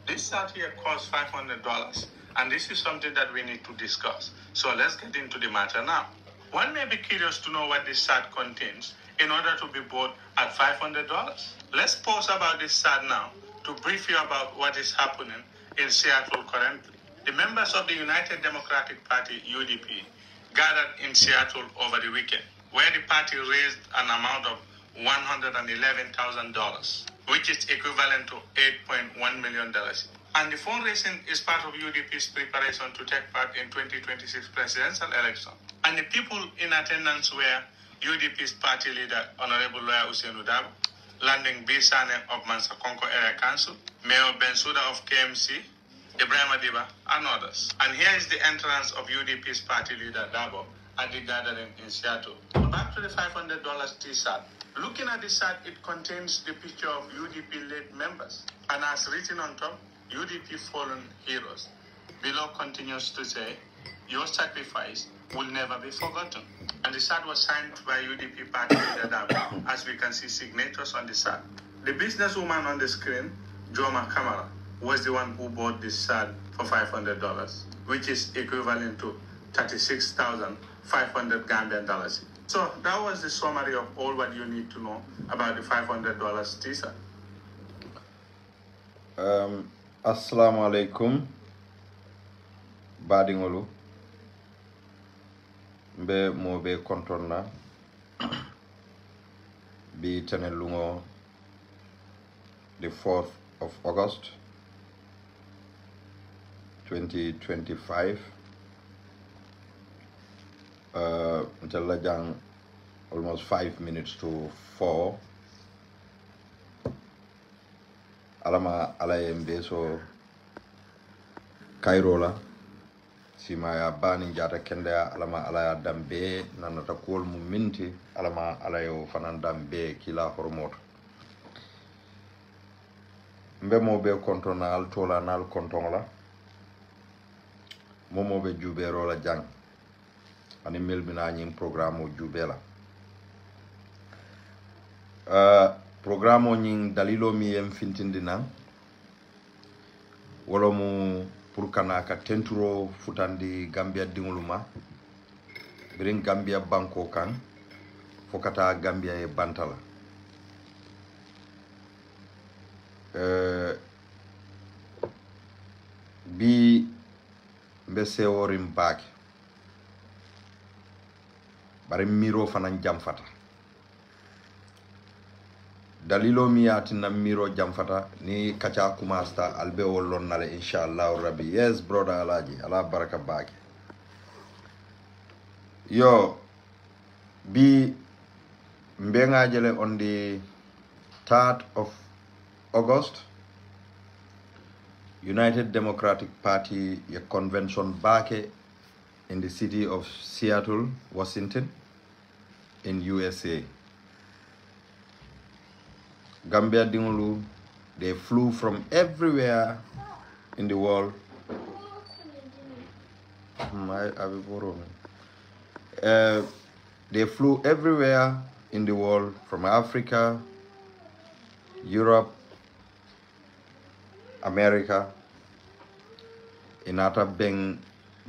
This start here costs $500, and this is something that we need to discuss. So let's get into the matter now. One may be curious to know what this SAT contains in order to be bought at $500. Let's pause about this SAT now to brief you about what is happening in Seattle currently. The members of the United Democratic Party, UDP, gathered in Seattle over the weekend, where the party raised an amount of $111,000, which is equivalent to $8.1 million. And the fundraising is part of UDP's preparation to take part in 2026 presidential election. And the people in attendance were UDP's party leader, Honorable Lawyer Ousainou Darboe, Landing B. Sane of Mansakonko Area Council, Mayor Bensouda of KMC, Ibrahim Adiba, and others. And here is the entrance of UDP's party leader, Darboe, at the gathering in Seattle. Back to the $500 T-shirt. Looking at the shirt, it contains the picture of UDP late members. And as written on top, UDP fallen heroes. Below continues to say, your sacrifice will never be forgotten. And the shirt was signed by UDP party leader Darboe, as we can see signatures on the shirt. The businesswoman on the screen, Joma Kamara, was the one who bought this shirt for $500, which is equivalent to 36,500 Gambian dollars. So that was the summary of all what you need to know about the $500 T-shirt. Assalamu alaikum. Badingolu. Mbe mo be kontonna. Bi tenelungo the 4th of August 2025. Until Lajang almost 5 minutes to 4. Alama alayembe so Kairola Simaya bani jata kenda alama alaya dambe nanata kol mu minti alama alayo fanan dambe kila hormoto mbe mo be kontona al tola nal kontonla momo be jubero la jang ani melbina nyim programme jubela programme nying dalilo mi yem fintindina wala mu pour kanaka tenturo futandi Gambia dinguluma birin Gambia banko kan fokata Gambia e bantala bi mbese worim baaki bari miro fanan jamfata dalilo mi yatina miro jamfata ni kacha kumasta albe wollon nale inshallah rabbi. Yes brother Alaji, ala baraka bake. Yo bi mbenga jele on the 3rd of August, United Democratic Party a convention bake in the city of Seattle, Washington in USA. Gambia Dingulu, they flew from everywhere in the world. They flew everywhere in the world, from Africa, Europe, America, in Ata Beng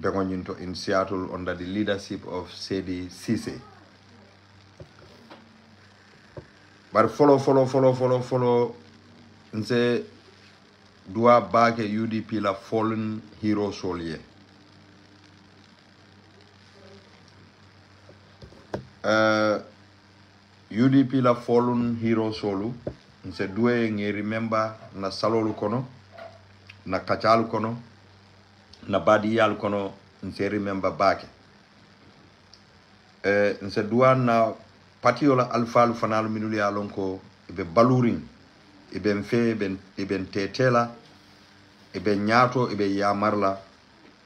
Begonyinto in Seattle under the leadership of Sedi Cisse. But follow. Nse dua bake UDP la fallen hero solier. UDP la fallen hero solu. Nse due nge remember na salolu kono, na kachalu kono, na badiyal kono. Nse remember bake. Nse dua na patiola alfalu fanalu minuli alonko ibe baluring, ibe mfe, ibe tetela, ibe nyato, ibe yamarla.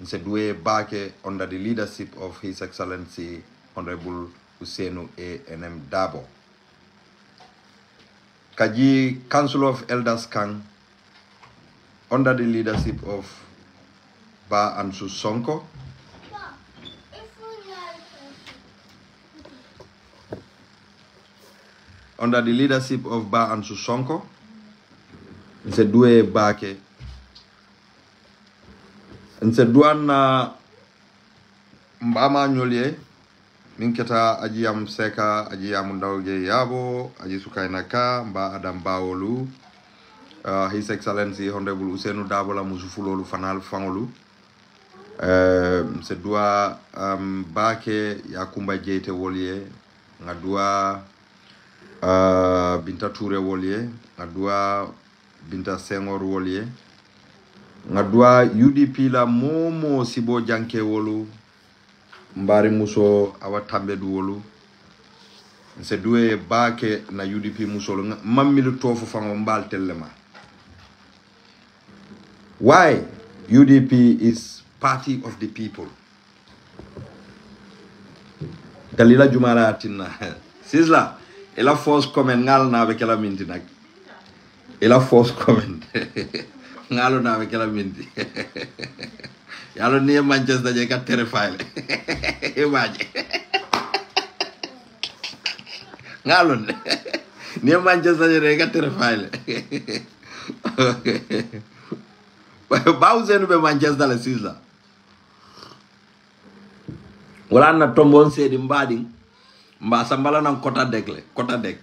Nse due bake under the leadership of His Excellency Honorable Ousainou A.N.M. Darboe. Kaji Council of Elders Kang under the leadership of Ba Ansou Sonko. Under the leadership of Ba Ansou Sonko, nse due bake. Nse duana mbama nyolye, minketa ajiyam seka, ajiyam ndauge yabo, ajisukaina ka, mba Adam Bawolu, His Excellency Honorable Ousainou Darboe la musufulolu fanal fangolu. Nse dua bake Yakumba Jete wolye, ngadua Binta Touré wolye, ngadua Binta Senghor wolye, ngadua UDP la momo sibo janke wolu, mbari muso awatambedu wolu. Nse due bake na UDP musolo mamilu tofu fango mbal telema. Why UDP is party of the people? Dalila Jumala atina. Sisla, ela force comment ngal na avec la minti nak. Ela force comment. Ngalo na avec la minti. Yalo ni Manchester je ka terrify le. Imagine. Ngalo ni Manchester je ka terrify le. Bauze no be Manchester le Sisla. Wala na tombon sedi mbadi mba sambala na kota dek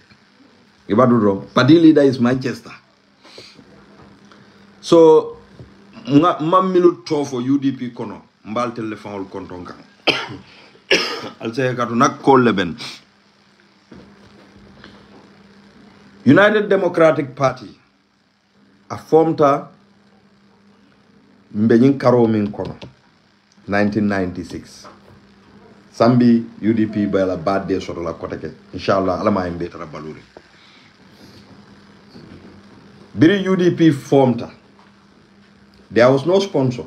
ibadu ro party leader is Manchester. So mamilu tofo UDP kono mbal telephone konton kan alse katu nak kolle ben. United Democratic Party a formta mbenyin karo min kono 1996 sambi UDP by la bad day sort la koteke inshallah alama imbe tara baluri biri UDP formta. There was no sponsor.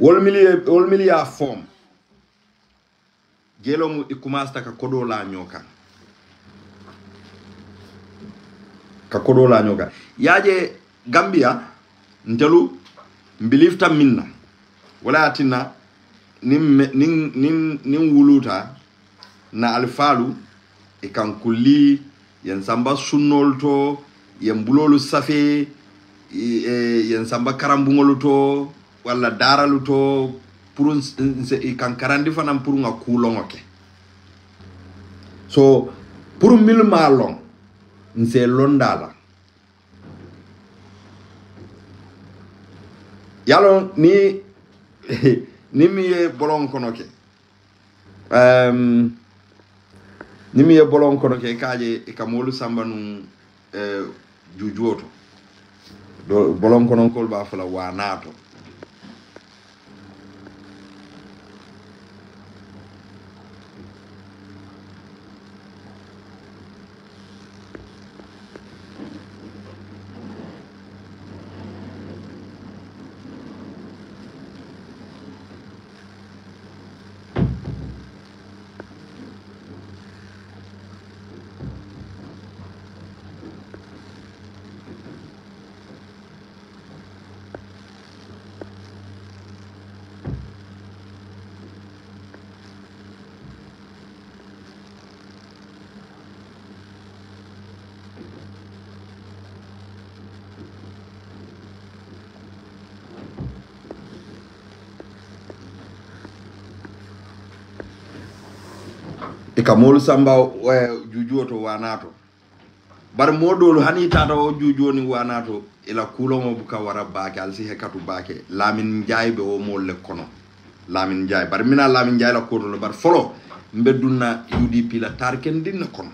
All milia form. Gelo mu ikumasta ka kodo la nyoka. Yaje Gambia njelu mbilifta minna. Wala atina nim wuluta na alfalu ikankuli yen samba sunnolto yen bulolu safe yen samba karambungolu to wala daralu to pour kankarandi fanam pour nga kulongoke. So pour mil malong nse londala yalo ni ni mi bolon konoke nimi ye bolon kono ke kaje e kamolu samba nu jujuoto do bolon kono kol ba fala wanato e kamolu samba jujuoto wanato bar modolu hani tata o jujoni wanato ila kulomo buka wara baake alsi hekatu baake lamin jaybe o molle kono lamin jay bar mina lamin jay la koto bar folo mbedduna UDP la tarken din kono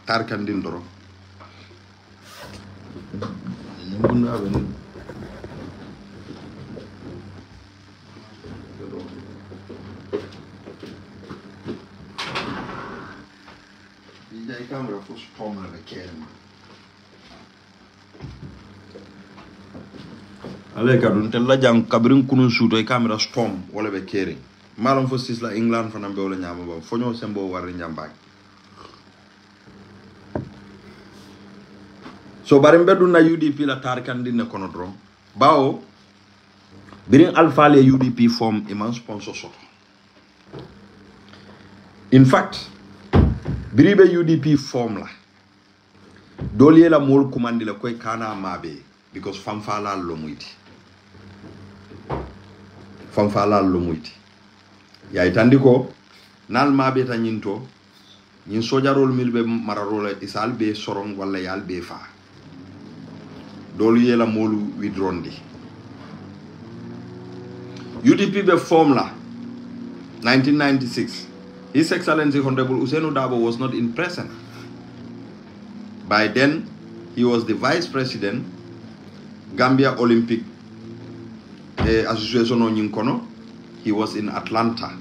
tarkan din doro nguna ben camera for storm la kelma ale ka dun tel la jang kabrin kunun suto e camera storm wala be keri malum fo sis la England fana be wala nyama ba fonyo sembo war njambak so barim beddu na UDP la tarkan dinne kono dron bawo birin alpha le UDP form e man sponsor soto in fact biribe UDP form la doliye la mol kumandi la koy kana mabe because famfala lo muiti ya itandiko nal mabe ta nyinto nyin sojarol milbe mararola isal be soron wala yal be fa doliye la molu widrondi UDP be form la 1996 His Excellency Honorable Ousainou Darboe was not in present. By then, he was the Vice President, Gambia Olympic Association on Yinkono. He was in Atlanta.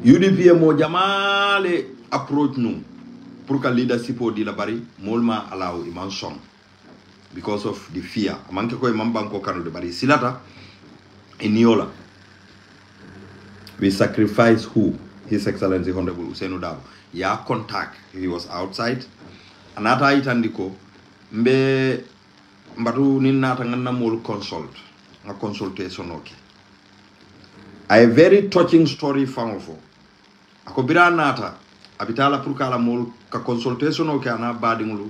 UDP mo jamale approach nous pour que leadership di la bari molma allow iman song. Because of the fear. Amanke ko mambanko kanu de bari silata iniola. We sacrifice who? His Excellency Honorable Ousainou Darboe. Ya contact. He was outside. Anata itandiko mbe mbatu ninata ngana mol consult. A consultation okay. A very touching story fangofo. Ako bira nata abitala pour kala mol ka consultation okay ana badingulu.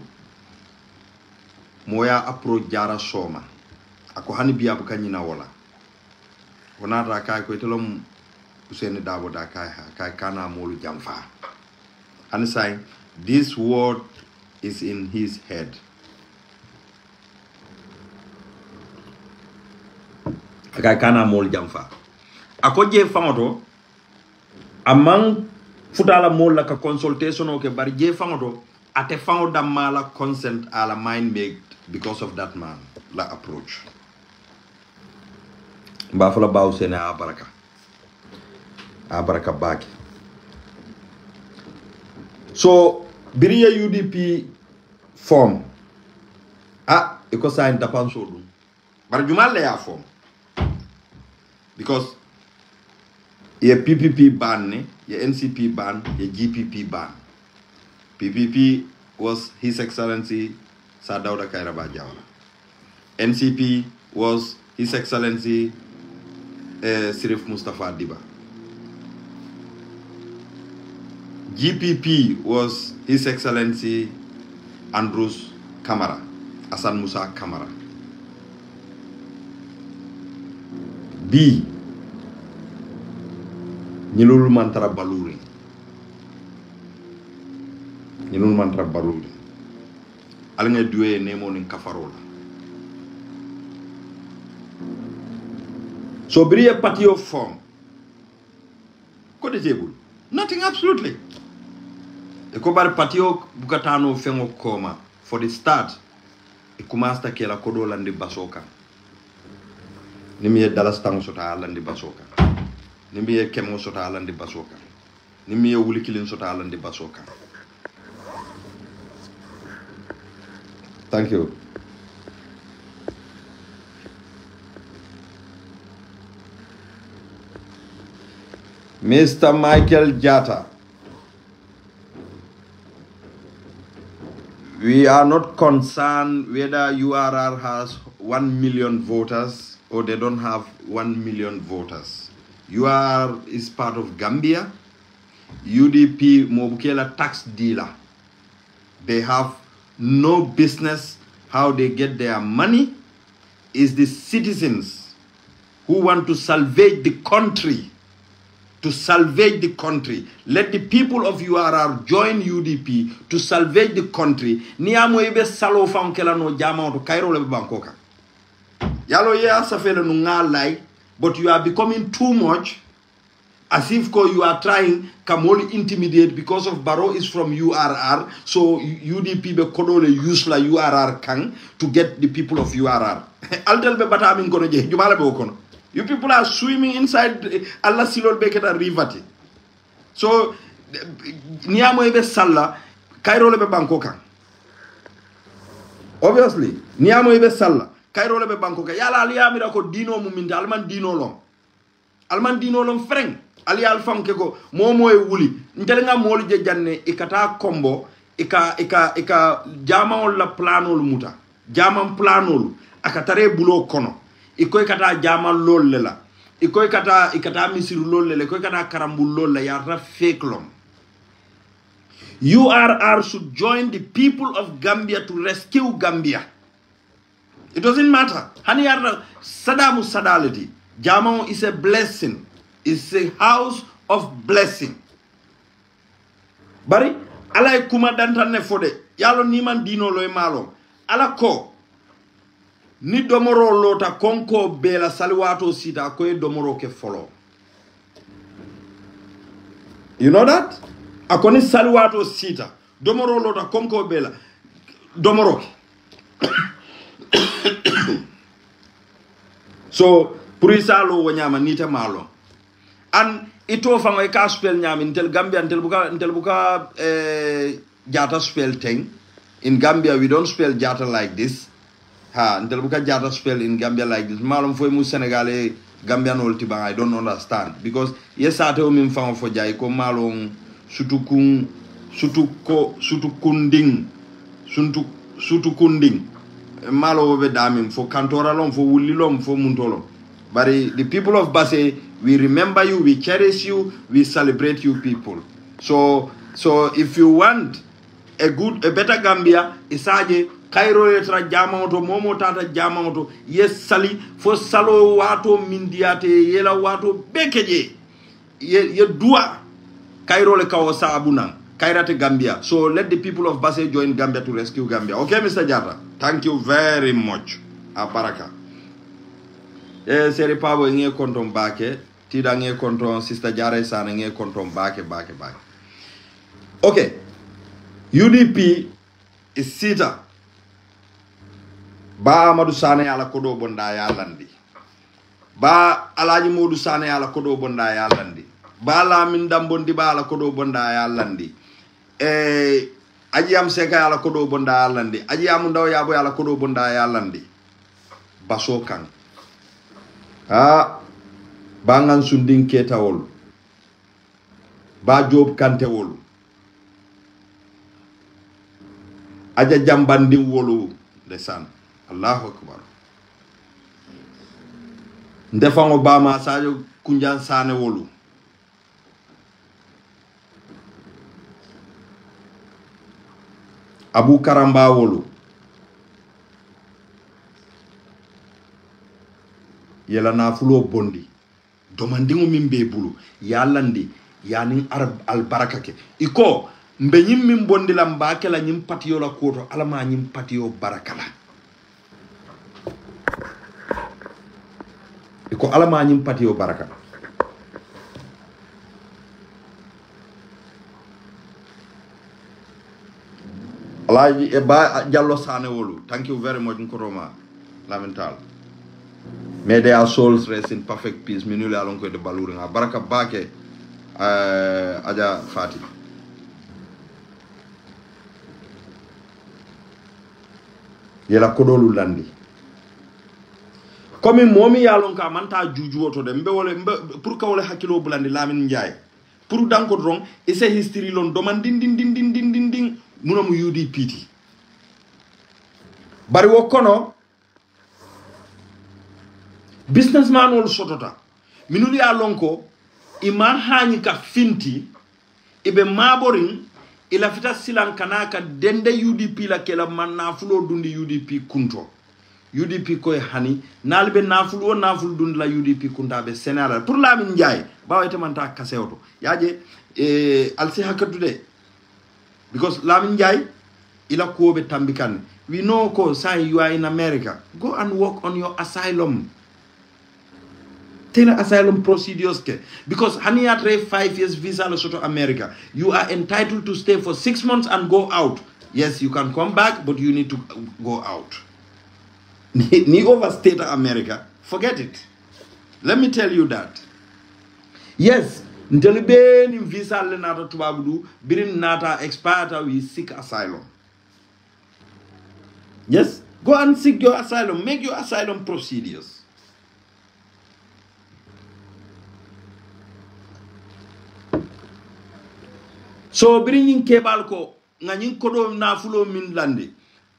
Moya approach jara soma ako hani biya bu kanyina wala wonata kay ko telom Ousainou Darboe da kay kana molu jamfa and say this word is in his head kay kana molu jamfa ako je famoto amang futala mol la ka consultation o ke bar je famoto ate fango damala consent ala mind made because of that man la approach mbafala baw sena abaraka baki so biriya UDP form iko sign tapan so dum bar jumal ya form because ye PPP ban ne ye NCP ban ye GPP ban PPP was His Excellency Sir Dawda Kairaba Jawara. NCP was His Excellency Sirif Mustafa Diba. GPP was His Excellency Andrews Kamara, Hassan Musa Kamara. B. Nyilul Mantra Baluri. Nyilul Mantra Baluri. Alnga duwe nemo nin kafarola. So be a party of form. Ko de table. Nothing absolutely. E ko bar party o bukatano fengo koma for the start. E kumasta ke la kodo landi basoka. Nimi e Dallas tango sota landi basoka. Nimi e kemo sota landi basoka. Nimi e wulikilin sota landi basoka. Thank you. Mr. Michael Jatta, we are not concerned whether URR has 1 million voters or they don't have 1 million voters. URR is part of Gambia. UDP, Mobukela tax dealer. They have no business how they get their money. It's the citizens who want to salvage the country. To salvage the country. Let the people of URR join UDP to salvage the country. Niamo ebe salo fankela no jama to Cairo lebe Bangkoka. Yalo ye asafele no ngalai, but you are becoming too much. As if you are trying Kamoli intimidate because of Barrow is from URR, so UDP be kodole use la URR kang to get the people of URR. Altel be bata amin kono je jumala be okono. You people are swimming inside Allah Silol Beketa Rivati. So, Niamo Ebe Salla, Cairo Lebe Bangkoka. Obviously, Niamo Ebe Salla, Cairo Lebe Bangkoka. Yala Aliamira ko Dino Muminta, Alman Dino Long. Alman Dino Long Frank. Ali Alfam Keko, Momo e Wuli. Ntelenga Moli Jane, Ikata Combo, Ika Jama la Planol Muta. Jaman Planol, Akatare Bulo Kono. Ikoy kata jamal lol lela ikoy kata misiru lol lela ikoy kata karambul lol la yarta fake lom. URR should join the people of Gambia to rescue Gambia. It doesn't matter. Hani yarta sadamu sadality. Jamao is a blessing. It's a house of blessing. Bari alay kuma dantane fode yalo niman dino loy malo ala ko ni domoro lota konko bela salwato sita koy domoro ke follow. You know that? Akoni salwato sita domoro lota konko bela domoro. So purisalo wanyama nita malo. And ito fango ka spell nyami intel Gambia intel buka Jatta spell thing. In Gambia we don't spell Jatta like this. Until we can Jatta spell in Gambia like this. Malum for mu Senegalese Gambian ultiba, I don't understand. Because yes, I tell me found for Jaiko Malum Sutukunding Sutukunding Malo over damim for Cantoralom, for Wulilom, for Muntolom. But the people of Basse, we remember you, we cherish you, we celebrate you people. So if you want a better Gambia, isaje Cairo etra jamaoto momo tata jamaoto yes sali fo salo wato mindiate yela wato bekeje ye dua Cairo le kawo saabuna Kairate Gambia. So let the people of Basse join Gambia to rescue Gambia. Okay, Mr. Jatta. Thank you very much. Aparaka. Seri Pabo nge kontom bake. Tida nge kontom Sister Jare sana nge kontom bake. Okay. UDP is sita. Ba Amadou Sane ala kodo bonda ya landi. Ba Alaji Modou Sane ala kodo bonda ya landi. Ba Lamin Dambondi ba ala kodo bonda ya landi. Aji am Seka ala kodo bonda ya landi. Aji am Ndaw Yabo ala kodo bonda ya landi. Baso Kang. Bangan Sunding Keta wol. Ba Job Kante wol. Aja Jambandi wolu desan. Allahu Akbar. Ndefan Obama Sadio Kunjan Sane wolu. Abu Karamba wolu. Yela na fulo bondi. Domandingo mimbe bulu. Yalandi. Yanin albaraka ke. Iko mbe nyim min bondi la mbake la nyim patiyo la koto. Alama nyim patiyo barakala. iko alama nyim pati o baraka Alaji e ba Jallo Sane wolu. Thank you very much Nkoroma. Lamental. May their souls rest in perfect peace. Minule alonko de baluringa. Baraka bake Aja Fati. Yela kodolu landi. Comme momi yalonka manta juju oto de mbe pour ka wole hakilo bulandi Lamin Ndiaye. Pour danko dron ese history lon doman din munamu UDP bari wo kono businessman wol sotota minuli ya lonko ima hani ka finti ibe maborin ila fita silan kanaka dende UDP la kela manna fulo dundi UDP kunto UDP koy hani nalbe nafulu dundi la UDP kunta be Sénégal pour Lamin Ndiaye bawete manta kaseoto yaje alsi hakatude because Lamin Ndiaye ila kobe tambikan we know ko say you are in America go and work on your asylum tena asylum procedures ke because hani atre 5 years visa lo soto America you are entitled to stay for 6 months and go out yes you can come back but you need to go out ni overstay to America forget it let me tell you that yes Ntelibe ni visa le nata tubabudu birin nata expire we seek asylum. Yes, go and seek your asylum. Make your asylum procedures. So birin kebal ko ngani kodo na fulo min lande.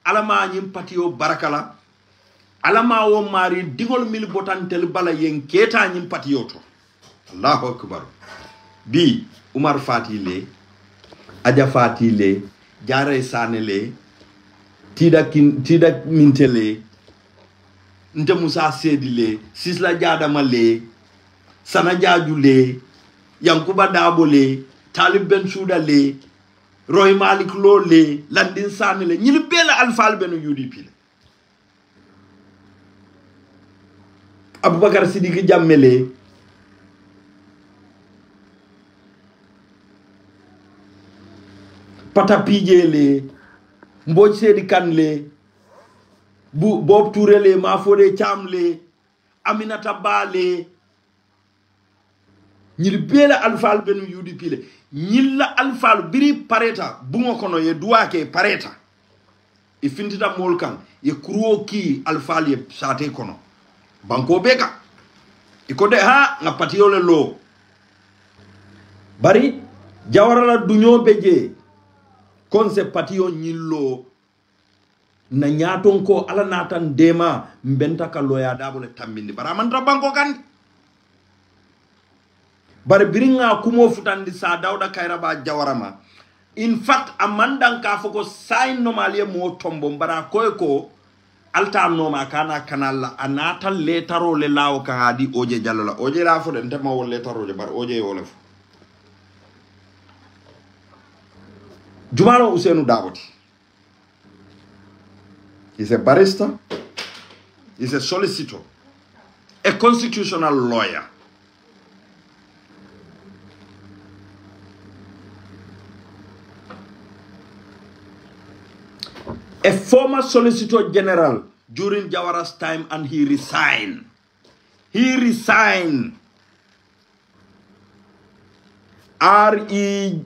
Alama nyim patio barakala. Alama wo mari digol mil botantel bala yen keta nyim patioto. Allahu akbar. Bi Umar Fati le Aja Fati le Jare Sane le Tida Minte le Nte Musa Sedi le Sisla Jadama le Sana Jaju le Yankuba Dabo le Talib Bensouda le Roy Malik Lo le Landin Sane le Nyili bela alfal benu UDP le Abubakar Sidiki Jamme le Patapije le Mboj Sedi Kan le Bob Touré le Mafode Cham le Aminata Ba le ñil bela alfal benu UDP le ñilla alfal biri pareta bungo kono ye duake pareta e fintita molkan ye kruo ki alfal ye sate kono banko beka e ko de ha nga patiyole lo bari Jawara la duño beje konse patiyo ñillo na ñaton ko ala natan dema mbenta ka loya dabole tambindi bara man banko kan bare biringa kumo futandi sa Dawda Kairaba Jawarama in fact amandan ka foko sign normalie mo tombo bara ko alta noma kana kanalla anata letaro le lawo ka hadi oje jallo la oje la fo den tema wol letaro le bar oje wolef Jumalo Usenu Daboti. He's a barrister. He's a solicitor. A constitutional lawyer. A former solicitor general during Jawara's time, and he resigned. He resigned. RESIGNED.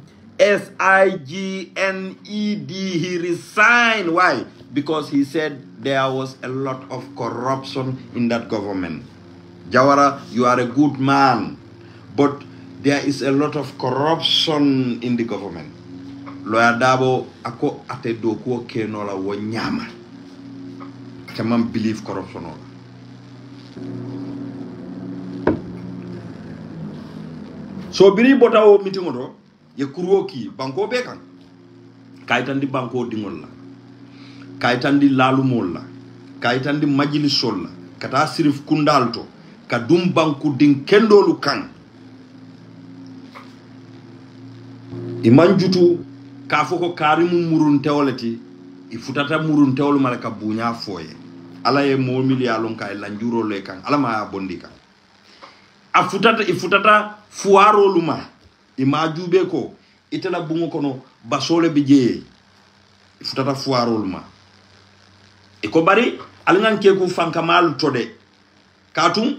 He resigned. Why? Because he said there was a lot of corruption in that government. Jawara, you are a good man, but there is a lot of corruption in the government. Lawyer Dabo ako ate dokuo kenola wonyama. Chamam believe corruption ola. So biri bota o meeting odo ye kuruoki banko bekan kaitandi banko dingolla kaitandi lalumolla kaitandi majlisolla kata sirif kundalto kadum banku din kendolu kan imanjutu ka foko karimu murun tewolati ifutata murun tewol malaka bunya foye ala ye mo miliyalon kay la njuro le kan ala ma bondika ifutata fuarolu ma ima jube ko itela bungo kono basole bi jeye ifutata fuarolu ma e ko bari alngan ke ku fankamal tode katum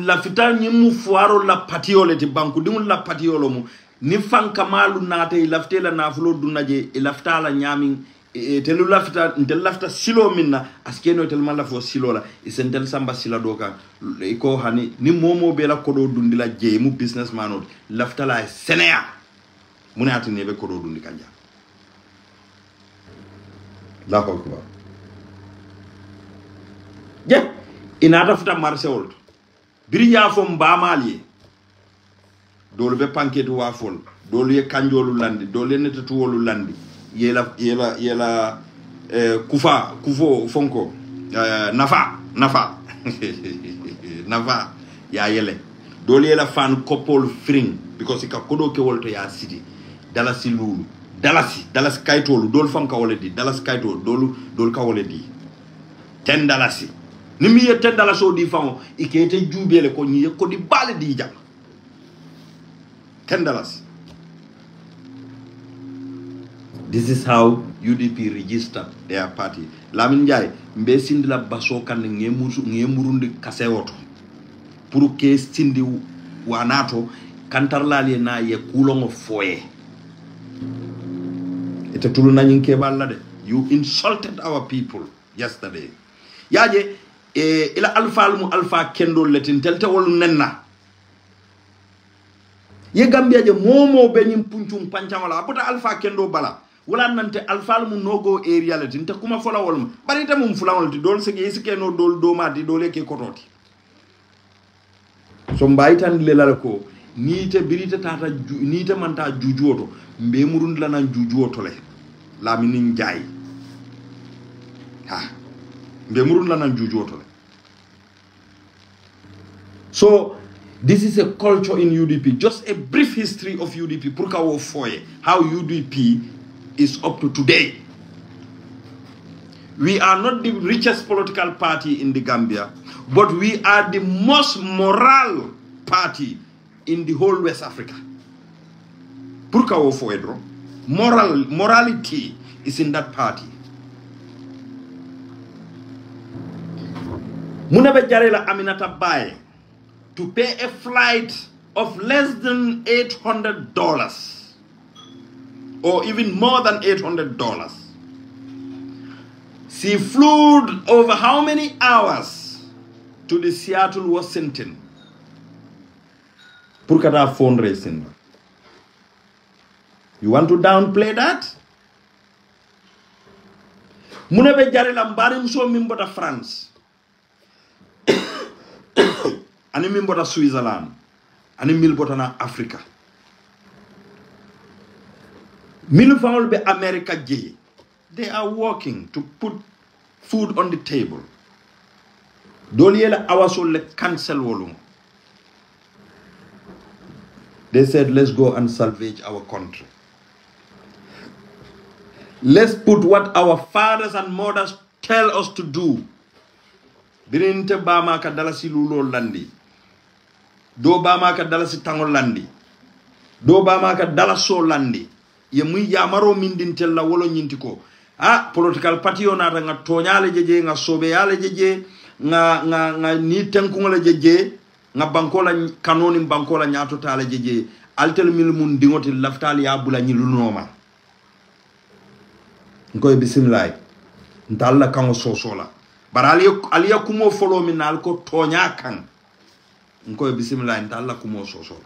la fita nyimu fuaro la patiole ti banku dimul la patiolo mu ni fankamalu nate lafte la nafulo dunaje e lafta la nyami telu lafta ntel lafta silo minna askeno tel man lafo silo la isentel samba sila doka ko hani ni momo be la kodo dundi la je mu businessman o lafta la senea munati ne be kodo dundi kanja la ko ko je inata futa marché wol biri ya fo mbamali dolu be panketu wa fol dolu ye kanjolu landi dolu ne tatuwolu landi yela kufo fonko nafa nafa ya yele dolu yela fan couple fring because ka kodo ke wolto ya city dalasi lulu dalasi kaytolu dolu fam ka woledi dalasi kaytolu dolu ka woledi $10 ni mi ye $10 o di famo ikete jubele ko nyi ko di bale di jam $10. This is how UDP registered their party. Lamin Jai, mbe sindi la baso kan ngemurundi kasewoto. Pour ke sindi wanato kantarlali na ye kulongo foye. Ite tulu na nyinke balade. You insulted our people yesterday. Yaje ila alfa kendo letin telte wolu nenna. Ye Gambia je momo be nyim punchum panchamala apota alfa kendo bala wala nante alfa mu nogo area le tinte kuma fola wolma bari ta mum fula wolti dol sege isike no dol do ma di dole ke kototi so mbaytan lelala ko nite birita tata nite manta jujuoto mbe murund la nan jujuoto le la minin jaay ha mbe murund la nan jujuoto le so this is a culture in UDP. Just a brief history of UDP. Purkawo Foye. How UDP is up to today. We are not the richest political party in the Gambia, but we are the most moral party in the whole West Africa. Purkawo Foye, bro. Morality is in that party. Munabe Jarela Aminata Baye to pay a flight of less than $800 or even more than $800. She flew over how many hours to the Seattle, Washington pour kada fundraising. You want to downplay that? Munabe jarela mbari mso mimbota France. Ani mimbota Switzerland, ani milbota na Africa. Milfawol be America je. They are working to put food on the table. Doliela awasol le cancel wolum. They said, let's go and salvage our country. Let's put what our fathers and mothers tell us to do. Birinte bama ka dalasi lulo landi. Do bama ka dalasi tango landi. Do bama ka dalaso landi. Ye muy yamaro mindintel la wolo nyintiko. Ah, political party onata nga tonyale jeje nga sobeyale jeje nga ni tenkungole jeje nga bankola kanoni bankola nyato tale jeje altel mil mun dingoti laftali ya bula nyi lunoma. Ngoy bismillah. Ntalla kango sosola. Bara aliya kumo follow min alko tonya kan. Ngoy bismillah ntalla kumo sosola.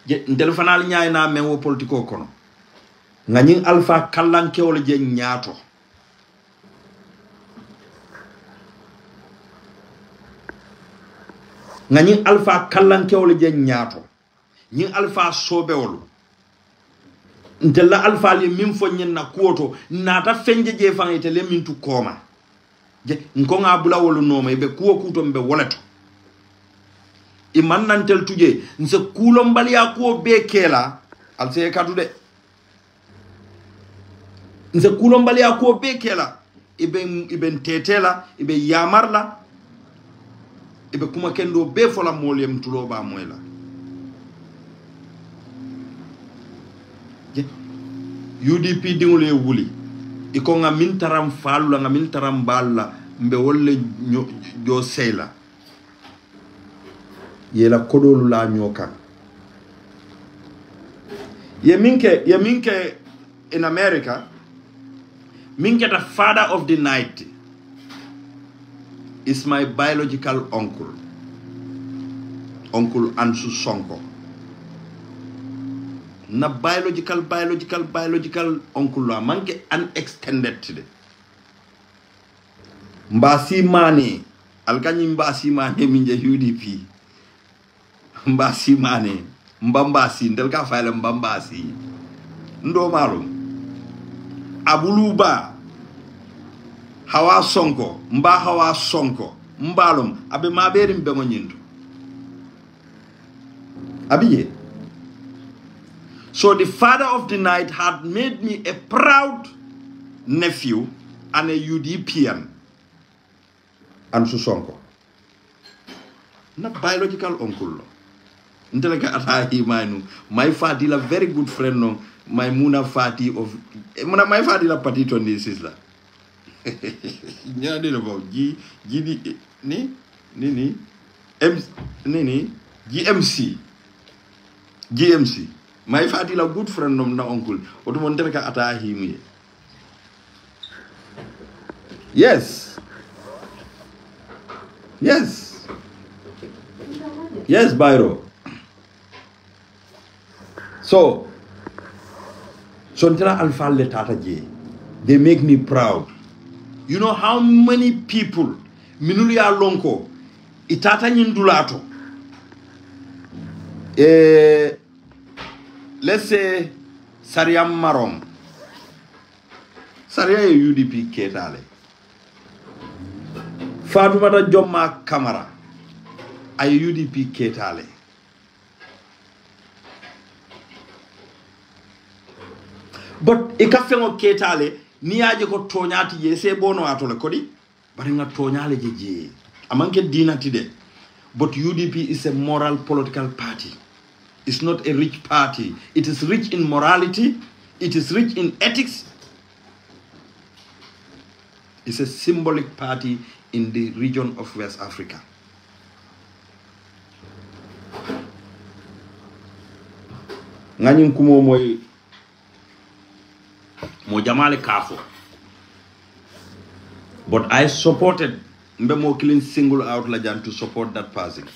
Ndel fanal nyaay na mewo politiko kono. Ngani alpha kallanke wala je nyaato. Ngani alpha kallanke wala je nyaato. Nyi alpha sobe wolu. Ntella alpha li min fo nyenna kuoto nata fenje je fangete le min tu koma. Je nkonga bula wolu noma be kuo kuto mbe woleto. Iman nantel tuje nse kulombali ya kuo be kela alse kadu de. Nse kulombali ya kuo be kela iben tetela ibe yamarla ebe kuma kendo be fola molem tulo ba moyla UDP dingule wuli iko nga min taram falu nga min taram balla mbe wolle jo seyla yela kodolu la nyoka ye minke in America minke the father of the night is my biological uncle Ansu Sonko na biological uncle la manke unextended today mbasi mane alkanyi mbasi mane minje UDP mbasi mane mbambasi ndel ka fayla mbambasi ndo malum abuluba hawa sonko mba hawa sonko mbalum abe maberi mbe ngonyindu abiye. So the father of the night had made me a proud nephew and a UDPian. Ansu Sonko. Not biological uncle. Nteleka atahi manu. My father is a very good friend no. My Muna Fati of my father is a patito on this sister. Nyade about GD ni GMC. My father is a good friend of my uncle. Otumonteleka atahi me. Yes, Byro. So Sontela Alpha Letata J. They make me proud. You know how many people Minulia Lonko Itata Nyindulato. Let's say Sariam Marom. Saria UDP Ketale. Fatoumata Jomma Kamara. Ay UDP Ketale. But ikafengo Ketale ni aje ko tonyati je se bono atole kodi bari nga tonyale je amanke dina tide. But UDP is a moral political party. It's not a rich party. It is rich in morality. It is rich in ethics. It's a symbolic party in the region of West Africa. Nganyim kumo moy mo jamale kafo. But I supported Mbemo Killing single out Lajan to support that passing.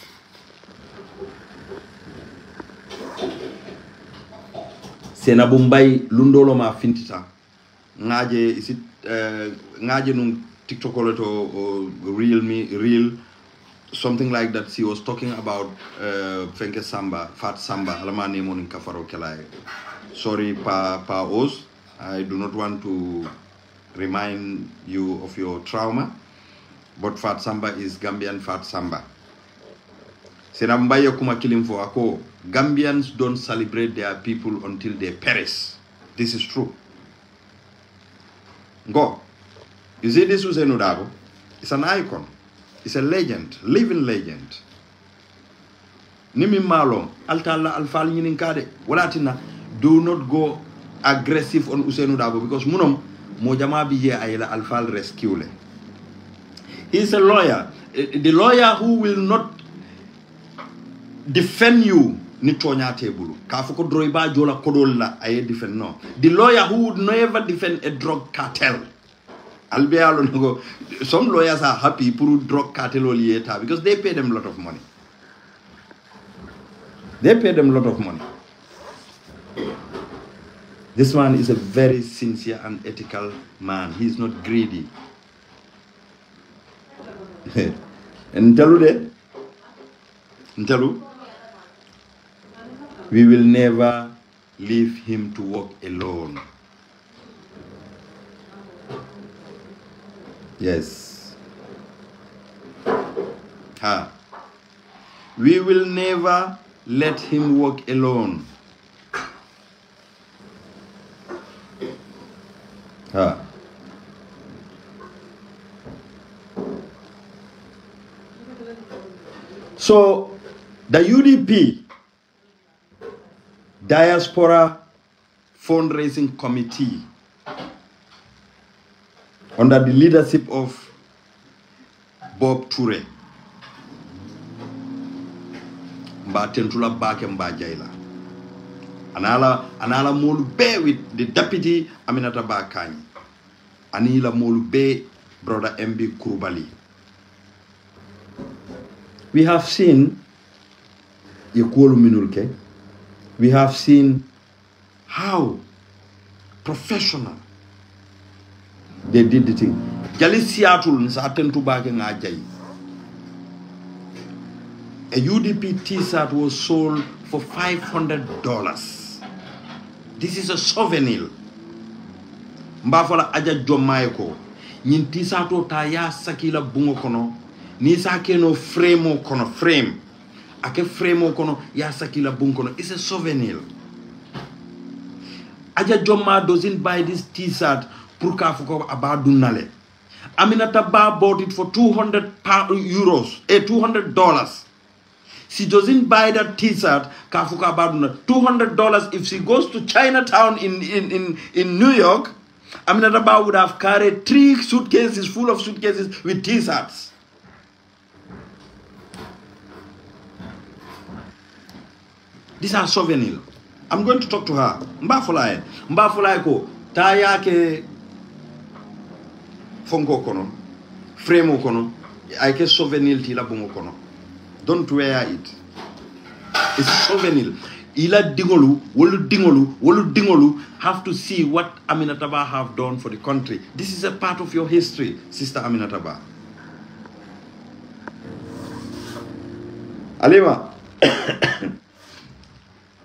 Sena Bumbay Lundolo ma fintita. Ngaje is it ngaje nung TikTok or real something like that. She was talking about Fenke Samba, Fat Samba, Alamani Monin Kafaro Kelai. Sorry, Pa Oz. I do not want to remind you of your trauma, but Fat Samba is Gambian Fat Samba. Senambaya kuma kilim for ako. Gambians don't celebrate their people until they perish. This is true. Go. You see this Hussein Dabo? It's an icon. It's a legend, living legend. Nimi Malom, Altala Alfal Yininkade, Walatina, do not go aggressive on Hussein Dabo because Munom, Mojama Biye Ayla Alfal rescue. He's a lawyer. The lawyer who will not defend you ni tonya table. Kafuko droiba jola kodola aye defend no. The lawyer who would never defend a drug cartel. Some lawyers are happy for drug cartel later because they pay them a lot of money. They pay them a lot of money. This man is a very sincere and ethical man. He is not greedy. And Ntalu, we will never leave him to walk alone. Yes. We will never let him walk alone. So the UDP Diaspora Fundraising Committee, under the leadership of Bob Toure, mba tentula bake mba jaila. Anala molu be with the deputy Aminata Bakani. Anila molu be brother MB Kurubali. We have seen Yekulu Minulke. We have seen how professional they did the thing. Jali Seattle nsaten tubake ngajai. A UDP T-shirt was sold for $500. This is a souvenir. Mbafola aja jomaiko. Nyin T-shirt o taya sakila bungo kono. Ni sake no frame kono frame. Ake frame kono ya sakila bungo kono. It's a souvenir. Aja Joma doesn't buy this T-shirt pour kafuko abadu nale. Aminata Ba bought it for $200. She doesn't buy that T-shirt kafuka abadu $200. If she goes to Chinatown in New York, Aminata Ba would have carried 3 suitcases full of suitcases with T-shirts. These are souvenirs. I'm going to talk to her. Mbafulai ko taya ke fonko kono, frame kono, I ke souvenir ti la bungo kono. Don't wear it. It's souvenir. Ila dingolu, wolu dingolu have to see what Aminata Ba have done for the country. This is a part of your history, Sister Aminata Ba. Alima.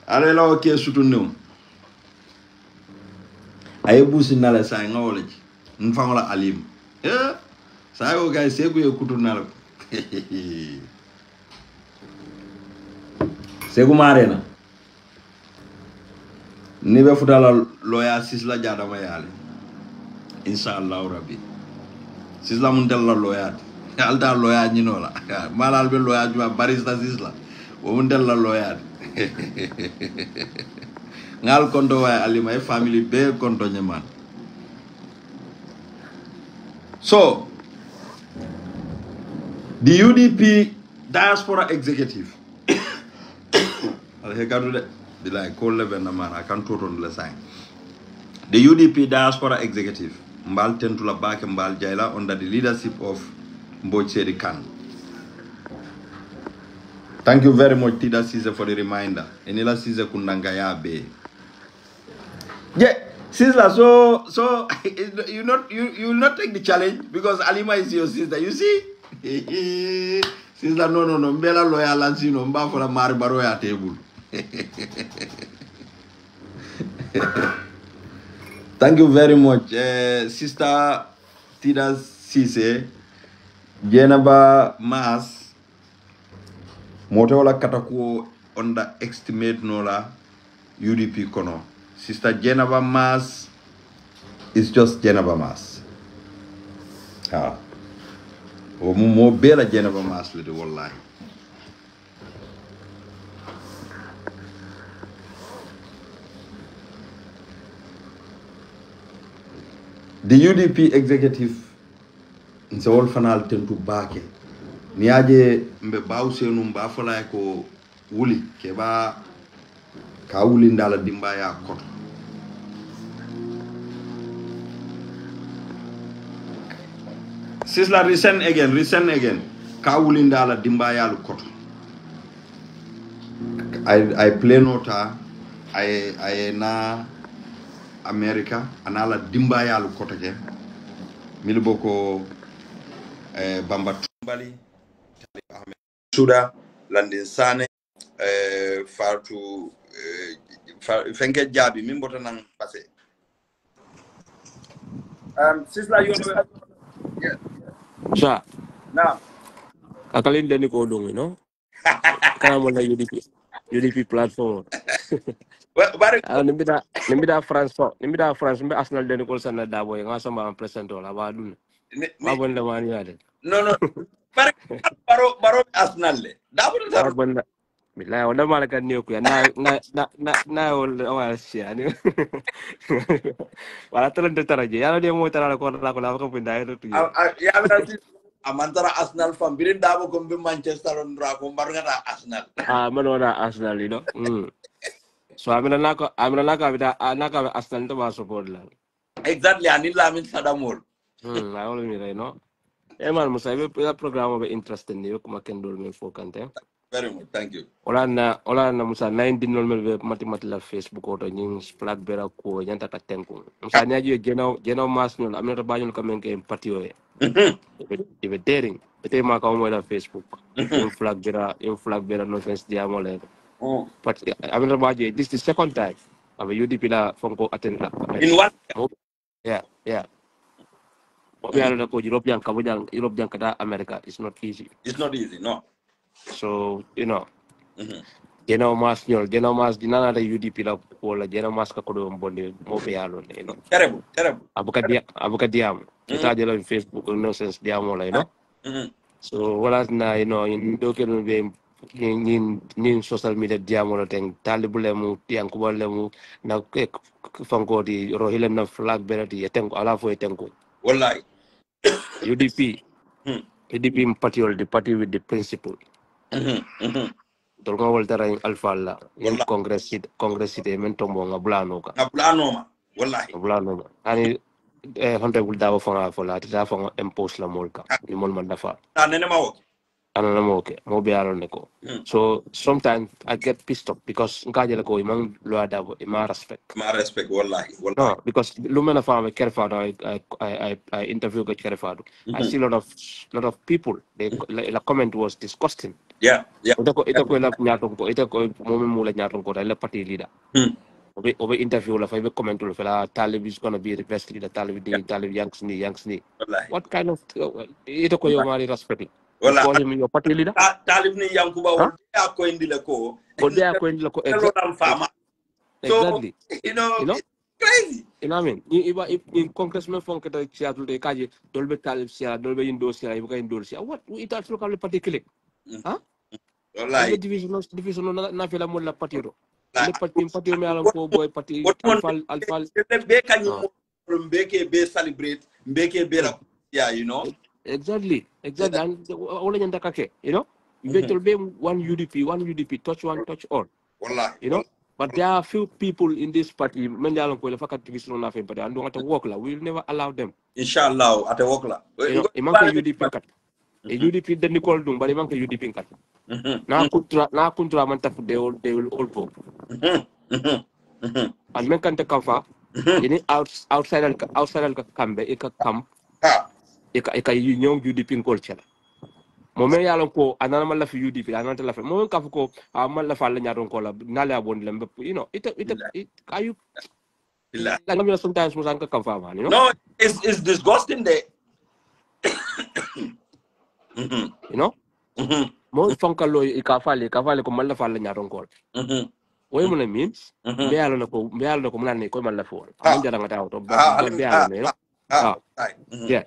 Alela oke sutunu. Ayebusi nala sa ngawole. Nfangola alim. Sa yo guys segu yo kutunala. Segu marena. Nibe futala loya sisla jada mayale. Inshallah rabbi. Sisla mundella loya. Alda loya nyinola. Malal be loya juma barista sisla. Wo mundella loya. Ngal kondo way alima e family be kondo nyaman. So the UDP Diaspora Executive I can't the UDP Diaspora Executive Mbal Tentula Bake Mbal Jaila under the leadership of Mbocheri Khan. Thank you very much, Tida Caesar, for the reminder. Enila Caesar Kundangaya Bay. Yeah, Caesar, so you will not take the challenge because Alima is your sister. You see? Caesar, no. Mbela loyal Lansino, Mba for a Maribaroya table. Thank you very much, Sister Tida Caesar, Jenaba Mas. Motola katakuo underestimate nola UDP kono. Sister Jenaba Mas is just Jenaba Mas. O mo bela Jenaba Mas lede wallahi. The UDP executive in the whole fanal tentu bake. Niaje mbe bausenu mba fola ko wuli ke ba ka wuli ndala dimba ya koto Sisla recent again ka wuli ndala dimba ya koto I play nota I na America anala dimba ya koto ke miliboko Bamba Tumbali Suda, Landin Sane, Fartu, Fenke Jabi, Mimbota Nang Pase. Sisla, you know, yeah. Sha, Now, akalin deni ko dong, you know. Kaya mo na UDP platform. well, Nimida France, mbe Arsenal deni ko sa na dabo, nga sa mga presento la ba dun. Mabon la man yade. no. Baro Arsenal le. Dabu Ah, tar. banda. Bila wala malakan niyo kuya. Na wala siya. Wala talang taraje. Yan dia mo tara ko ko pinday to tuyo. Ya mena si amantara Arsenal fam birin dabu ko be Manchester on ra ko mbar ngata Arsenal. Ah, manora Arsenal, you know. So amina naka bida naka Arsenal to ba support lang. Exactly anila min sadamol. I only me, you know. Eh man, musa ibe program be interesting niyo kuma kendol me fokante. Very much. Thank you. Ola na musa 19 nol mel be mati la Facebook auto nyin flag bera ko nyanta ta tenku. Musa nyaji genau mas nol amina bañul kamen ke patio e. Ibe daring. Bete ma ka mo la Facebook. In flag bera no fence diamole. But amina baje this is the second time. Aba UDP la fonko attend la. In what? Yeah. European kada America is not easy. It's not easy, no. So, mas dinana da UDP la wala jeno mas ka kodo bonde mo be yalo Terrible. abuka diam kita jelo in Facebook no sense diam wala so wala na in do ken be nin social media diam wala ten talibule mu tiang ko wala mu na fango di rohile na flag berati yeten ko ala fo yeten ko Wallahi. UDP party or the party with the principle. Dolga waltara in alpha la in congress ite men tombo nga blano ka. Wallahi. Blano. Ani honte bul dawo fanga fola ta fanga impose la molka. Ni mol man dafa. Nene ma wok. Ana mo okay. Mo be alon neko. So sometimes I get pissed off because ngaje la ko imang lo adabo ima respect. Ma respect wallahi. No, because lumena fama kerfado I interview ko kerfado. I see a lot of people the comment was disgusting. Yeah. Ito ko la nyatong ko ito ko mo mula nyatong ko la party leader. Obe interview la fa be comment la fa Talib is going to be the best leader Talib Yanks ni. Wallahi. What kind of ito ko yo mari respect. Wallahi. Call him your party leader? Talib ni Yankuba wala ko indile ko. Exactly. You know? Crazy. You know what I mean? In congressman from Kata Seattle, they kaji dolbe Talib Sia, dolbe Indosia, ibuka Indosia. What? It also local particular. Huh? Wallahi. Division na fela mo la patiro. Le pati me alam ko boy pati alfal. Be kanyo mbeke be celebrate, mbeke be la you know? Exactly. And all nyanda kake, you know? You better be one UDP, touch one, touch all. Wallahi. You know? But there are few people in this party, many alam ko le fakat division na fe but and don't work la. We will never allow them. Inshallah, at work la. You know, imang UDP kat. UDP the Nicole Dung, but imang UDP kat. Na kuntra man tafu they will all vote. And men kan te kafa, ini outside al kambe eka camp. Eka union UDP culture. Moment yalon ko anana mala fi UDP anana la fi moment kafu ko amala fa la nyaron ko la nale abon lembe you know it ayu like I sometimes musan ka kafa man you know. No, it's disgusting there. You know? Mo fankalo ikafale ko mala fa la nyaron ko. Oy mo na means be yalon ko mala ne ko mala fo. Am jara ngata auto be yalon ne yeah.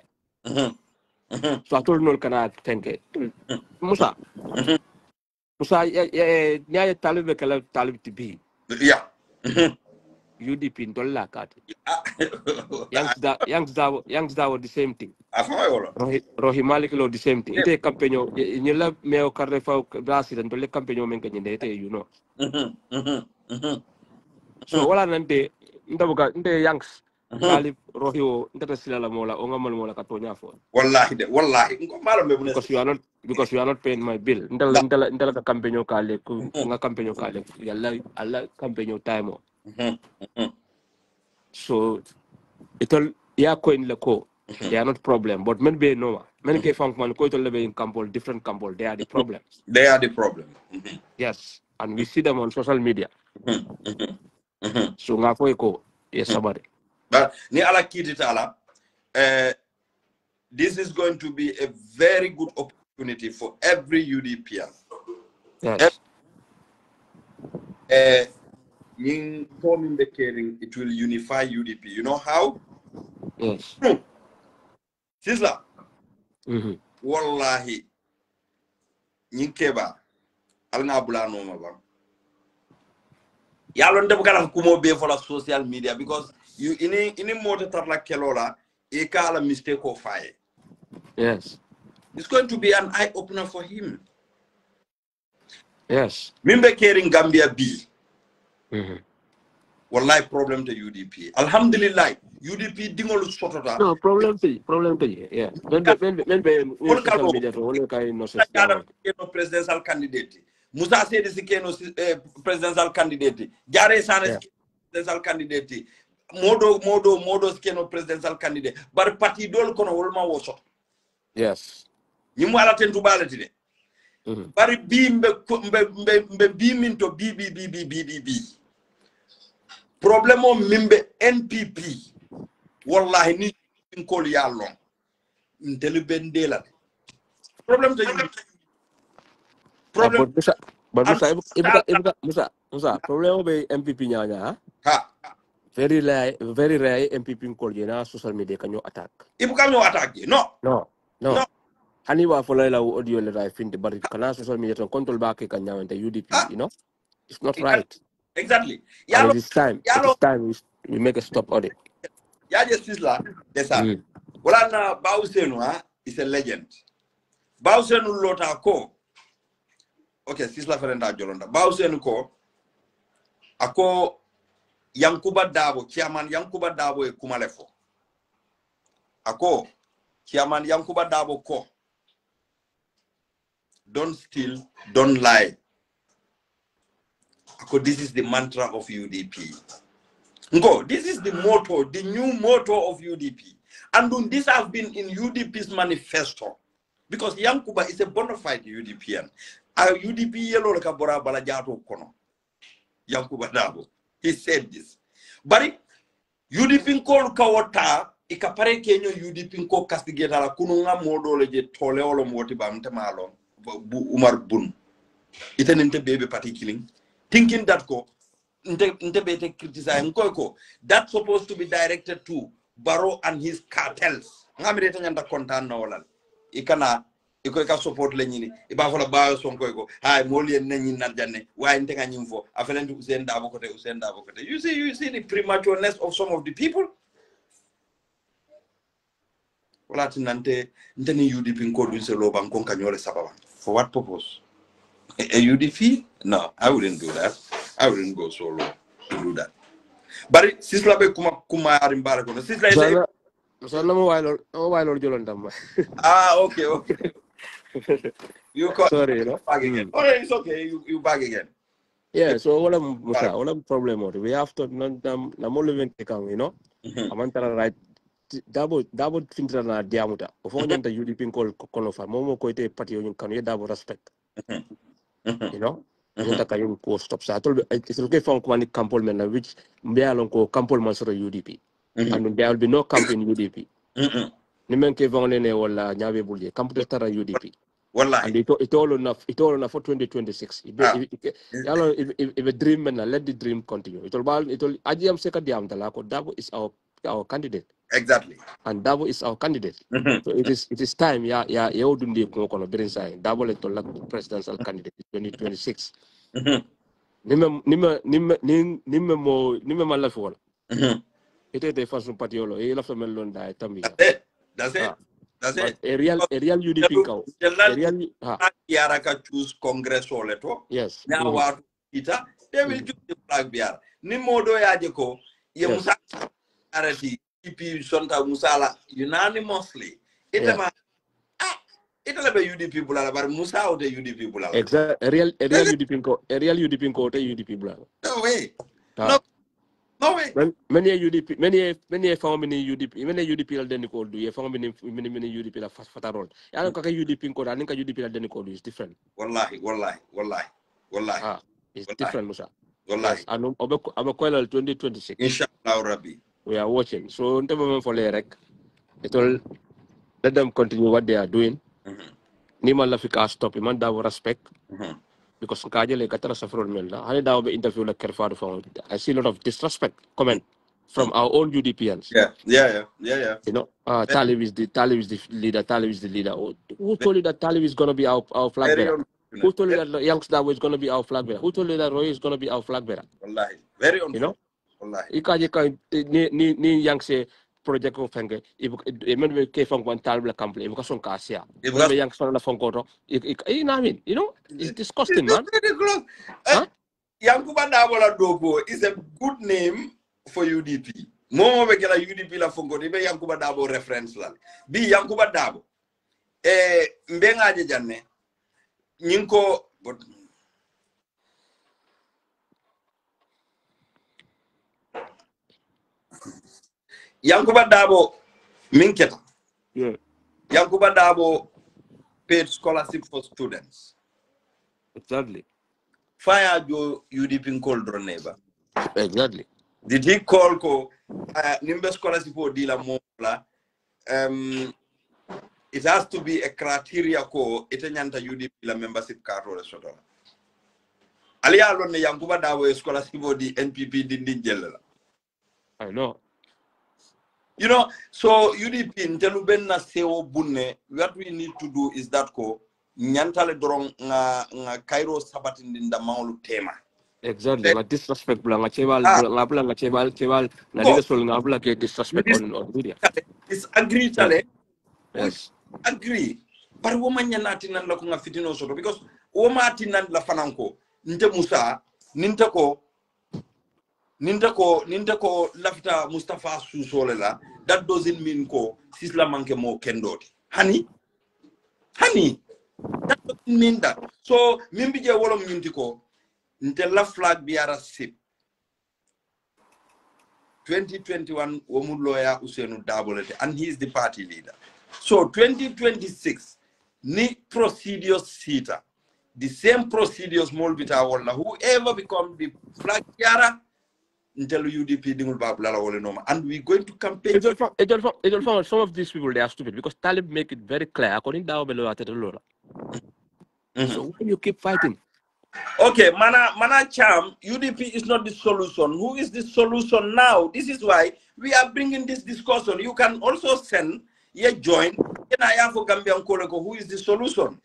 So I told no kana tenke Musa nya talib kala talib tibi Yeah. UDP ndolla kat Yanks dawo the same thing Rohi Malik lo the same thing ite campaign nyela meo karre fa brasile ndolle campaign men kanyinde ite you know so wala nante ndabuka nte Yanks Talib Rohi o ndata silala mola o ngamal mola ka tonya fo wallahi malo me because you are not paying my bill ndala ka campaign kale ku nga campaign kale yalla alla campaign time so itol ya ko in lako they are not problem but men be no men ke funk man ko to lebe in campol different campol they are the problem yes and we see them on social media so nga ko yes somebody. But ni ala kititala, this is going to be a very good opportunity for every UDPian. Yes. It will unify UDP. You know how? Yes. Sizzla. wallahi ñing keba al nga bula no ma ba yalon dem kala kumo be for la social media because you ini mode tarla kelola e kala mistake of fire. Yes. It's going to be an eye opener for him. Yes. Mimbe caring Gambia B. Mm-hmm. Wallahi problem to UDP. Alhamdulillah, UDP dingol sotota. No, problem to you. Yeah. When social media to only kind no system. Presidential candidate. Musa said is the presidential candidate. Jare Sanes presidential candidate. Modo skeno presidential candidate. But party dol kono wolma woso. Yes. Nyimu ala tentu balati de. Bari bi mbe bi minto bi. Problème o mimbe NPP wallahi ni ko li yallo ndelu bendela problème to you problem but Musa problem be MPP nyanya ha very rare MPP ko jena social media kanyo attack ibu kanyo attack no hani wa follow la audio le I think but kana social media to control back kanya and UDP you know it's not right. Exactly. It is time we make a stop on it. Yaje Sisla, desa. Wala na Bausenu is a legend. Bausenu lota ko. Okay, Sisla ferenda jolonda. Bausenu ko ako Yankuba Dabo, chairman Yankuba Dabo e kumalefo. Ako chairman Yankuba Dabo ko. Don't steal, don't lie. Because this is the mantra of UDP. This is the motto, the new motto of UDP. And this has been in UDP's manifesto. Because Yankuba is a bona fide UDPian. UDP yellow like a bora balajato kono. Yankuba Dabo. He said this. But UDP call kawata, ikapare kenyo UDP ko castigate la kununga modo leje tole olo moti ba mtemalo Umar Bun. Itenente baby party killing. Thinking that that's supposed to be directed to Barrow and his cartels. Ngamire tanyanda kontan na wala. Ikana iko support lenyini. Iba fola bayo sonko iko. Hai moli nenyi nadjane. Wa intenga nyimfo. Afelendu usenda abokote. You see the prematureness of some of the people. Wala tinante nteni UDP nkodu nselo ba nkonka nyole sababa. For what purpose? A UDP? No, I wouldn't do that. I wouldn't go so low to do that. But Sisla be kuma arimbara kono. Sisla say so no while jolonda. Okay. You call sorry, you know. Back again. Oh, it's okay. You back again. Yeah, so all problem we have to namolo you know. Amantara right double fintra na diamuta. Ofo nyanta UDP kono fa momo ko ite party on kan ye double respect. You know, ko stop sa tol it's okay for kwani campol men which mbialon ko campol man soro UDP and there will be no camp in UDP ni men ke vangone ne wala nyabe bulje camp de tara UDP wallahi and it all enough for 2026 yalo if a dream man let the dream continue it all ajam seka diam dala ko Dabo is our candidate. Exactly. And Dabo is our candidate. So it is time dundi ko kono birin sai Dabo le tolak presidential candidate 2026. Nimme mala fo. Ite de façon patiolo e la femel lon da tambi. That's it. A real UDP kaw. Yara ka choose Congress oleto. Yes. Now what ita they will choose the flag biar. Ni modo yaje ko ye musa arati UDP sonta musala unanimously. Itama itala be UDP bulala bar musa o de UDP bulala. Exactly. A real UDP ko te UDP bulala. No way. No way. Many UDP al den ko do ye family many UDP la fatarol. Ya ko ka UDP ko da ka UDP al den ko do is different. Wallahi. It's different musa. Wallahi. Anu abe ko 2026. Inshallah Rabbi. We are watching. So for Lerek, it will let them continue what they are doing. Niman lafika stop iman daw respect. Because kaje le katara safrol melda. Hani daw be interview la kerfado for. I see a lot of disrespect comment. from our own UDPians. Yeah. You know, Talib is the leader. Talib is the leader. Who told you that Talib is gonna be our flag Very bearer? Who told you that Youngs Dabo is gonna be our flag bearer? Who told you that Roy is gonna be our flag bearer? Wallahi. Very You know, Wallahi. ni Youngs project ko fenge. Even we came from one Talib la company. Because on Kasia. When we Youngs from la Fonkoto. You know what I mean? You know, it's disgusting, man. Ridiculous. Huh? Yankuba Dabola Dogo is a good name for UDP. Momo begela UDP la fongo be Yankuba Dabo reference la. Bi Yankuba Dabo. Mbenga je janne. Nyinko Yankuba Dabo minketa. Yeah. Yankuba Dabo paid scholarship for students. Exactly. Fire jo UDP called Droneba. Exactly. Did he call ko nimbe scholarship for dila mola? It has to be a criteria ko itenyanta UDP la membership card or so. Aliya lon ne Yankuba Dabo scholarship di NPP dindi jella. I know. You know, so UDP nteluben na sewo bunne, what we need to do is that ko nyantale dorong nga Cairo sabatin dinda maulu tema. Exactly. Nga disrespect bla nga chebal na dito sol nga bla ke disrespect on media. Disagree chale. Yes. Agree. But woman yanati nan la ko nga fitino soto because woma atinan la fananko nte Musa ninte ko lafta Mustafa Susole la. That doesn't mean ko sisla manke mo kendoti. Honey. That doesn't mean that. So mimbi je wolom nyintiko nte la flag biara sip 2021 womu lawyer Usenu Dabolete and he is the party leader. So 2026 ni procedures sita the same procedures molbita wala whoever become the flag bearer until UDP dingul babla wala noma and we going to campaign. Some of these people they are stupid because Talib make it very clear according to Lora. So when you keep fighting. Okay, Mana Cham, UDP is not the solution. Who is the solution now? This is why we are bringing this discussion. You can also send join. Who is the solution?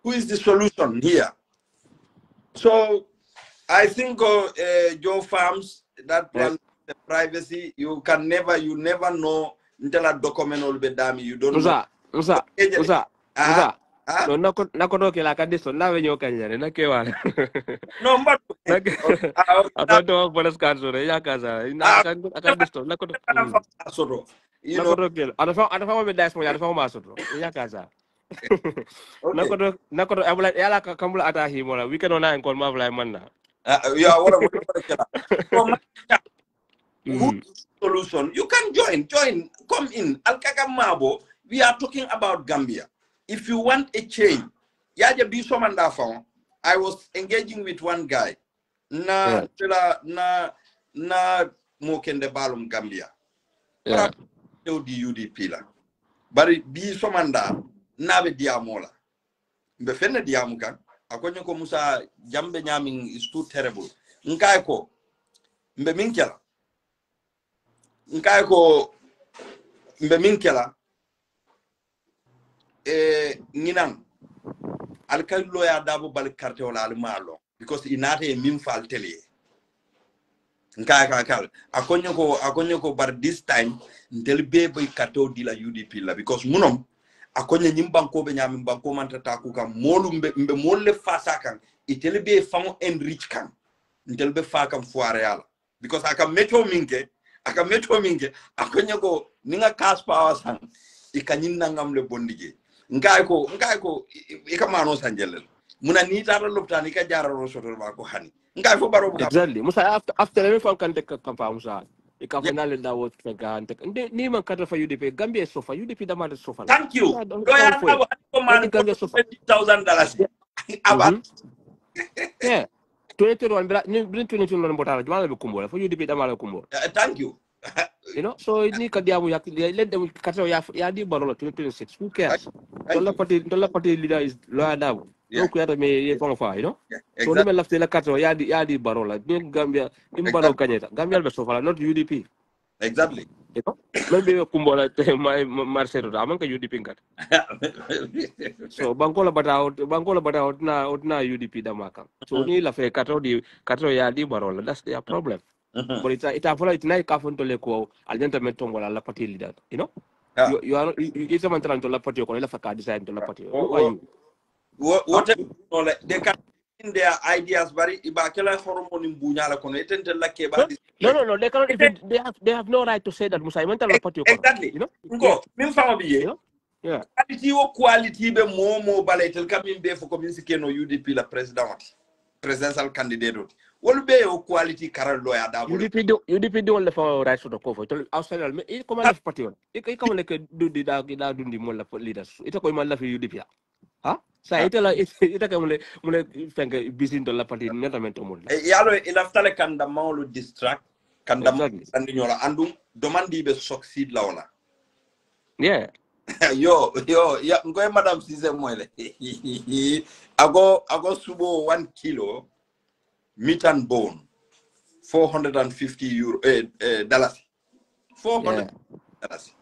Who is the solution here? So I think Joe Farms, that one, the privacy, you never know until a document will be done. You don't know. Musa. No, nako ke la kadiso na venyo kanyane na kewana. No, but Ato bolas kanso ya kaza. Ina akan disto nako. You know. Ada fa me das mo ya fa ma sotro. Ya kaza. Nako abula yala kambula ata himola. We can ona en kon ma vla manna. Yeah, what solution? You can join, come in. Alkaka Mabo, we are talking about Gambia. If you want a change, I was engaging with one guy. Na mokende balum Gambia. Yeah. The UDP la. Bari bi somanda na be diamola. Mbe fenne diamuka. Akonyo ko Musa jambe nyaming is too terrible. Nkai ko mbe minkela nginang alkal loya dabo bal carte wala al malo because inate min fal tele nkai ka akonyo ko bar this time ndel be kato dila UDP la because munom akonye nyimbanko be nyami banko man tataku kam molu mbe molle fasa kan itele be famo enrich kan ndel be fa kam foire yala because aka metro minke akonye ko ninga cash power san ikanyin nangam le bondige ngai ko ikamano sanjel muna ni tara loptani ka jararo sotor ba ko hani ngai fo baro exactly Musa after every fan kan tek kampa Musa ikafanale dawo pegante ni man kadra fa UDP Gambia sofa UDP da man sofa. Thank you doya na ko man $20,000 about yeah 2021 bila ni 2021 mbotala jwala be kumbola fa UDP da mala kumbola. Thank you. You know, so ni kadiamu let them katro ya di barolo 2026. Who cares? Tola party leader is Lawyer Dabo. no kuyata me ye fanga fa you know so Exactly. ni lafte la kato yadi barola ni Gambia ni baro kanyeta Gambia be so fala not UDP Exactly. you know maybe kumbola marcelo da man ka UDP ngat so bankola bata outna UDP da maka so ni la fe kato yadi barola that's their problem but it's follow it nai kafon to le ko aljanta metongola la party leader you know Yeah. you are it's a man to la party ko la fa ka design to la party who are you Whatever they can in their ideas bari ibakela hormone bunyala kono etente lakke ba no they cannot even they have no right to say that Musa mental la party ko exactly you know ngo min fama biye you know yeah quality be momo baletel kamin be fo komin sikeno UDP la presidential candidate wol be o quality karal loya da UDP do le fa right to ko fo to outside me e comment la party on e comment le ke dundi da dundi mo la leaders ita ko man la fi UDP ha sa ita ka mule fenga bisin to la party netamente mo la yalo ilaftale kanda mawlu distract kanda exactly andi nyola andum domandi be succeed la wala yeah yo ya ngoy madam Cissé moyle ago subo 1 kilo meat and bone 450 euro dollars 400 dollars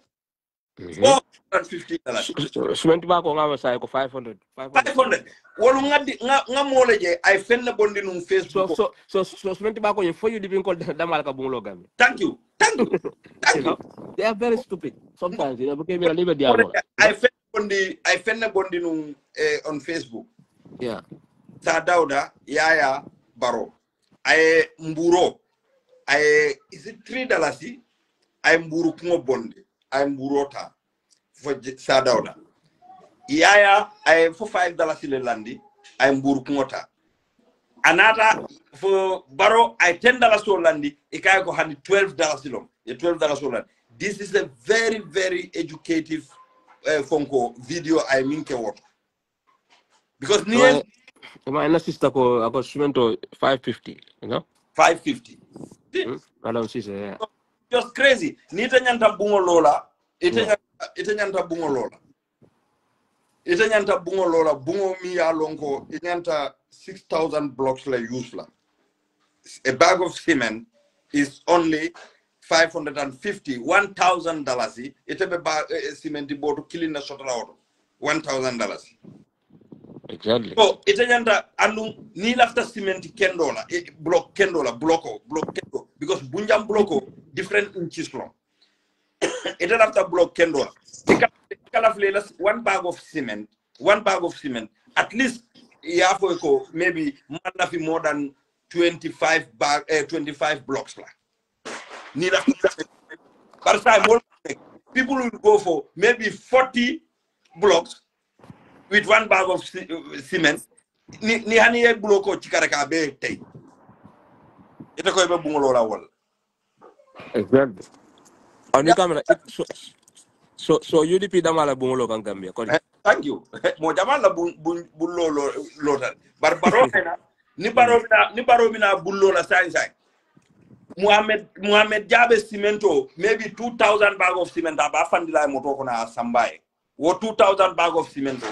450 dollars cement ba ko ngama say ko 500 wolu ngadi nga mole je ay fenne bondi num Facebook so cement ba ko fo you divin ko damal ka bungulo gambe thank you they are very stupid sometimes you know because we are live diamo I fenne bondi num on Facebook yeah sa Dauda Yaya Baro ay mburo ay is it $3 ay mburu ko bondi ay mburota fo sa Dauda Yaya ay fo $5 le landi ay mburu ko ngota anata fo Baro ay $10 so landi e kay ko hani $12 lo e $12 so landi. This is a very very educative fonko video I minke what because near my sister ko ako cemento 550 you know 550 madam Cissé yeah just crazy nita nyanta bungo lola ita nyanta bungo lola bungo mi ya lonko nyanta 6,000 blocks la use la a bag of cement is only $550 $1,000 ita be ba cement boto killing na shotala auto $1,000 exactly so ita nyanta andu ni lafta cement kendola block kendo because bunjam blocko different inches long ita lafta block kendola kala flelas one bag of cement at least yafo ko maybe manafi more than 25 blocks la ni lafta but people will go for maybe 40 blocks with one bag of cement ni hani e bloko chikaraka be tay ita ko be bungolo la wol exactly oni camera so UDP damala bungolo kan Gambia ko thank you mo jamala bullo lotal barbaro ni baro mina bullo la sai Muhammad Jabe cemento maybe 2,000 bag of cement aba fandila moto ko na sambaye wo 2,000 bag of cement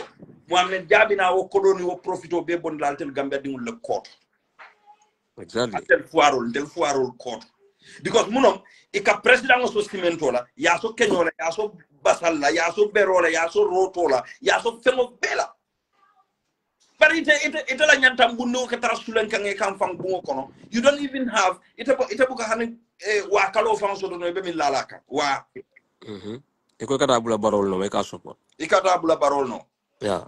Muhammad Jabi na wo koloni wo profito be bon laltel Gambia dingul le court exactly del foirol court because munom e ka president so cemento la ya so kenyola ya so basalla ya so berola ya so rotola ya so femo bela bari ite la nyantam bunno ka tarasulen kan e kan fang bungo kono you don't even have ite buka hanin wa kalo fang so do no be min lalaka wa e ko kata bula barol no e ka support e kata bula barol no yeah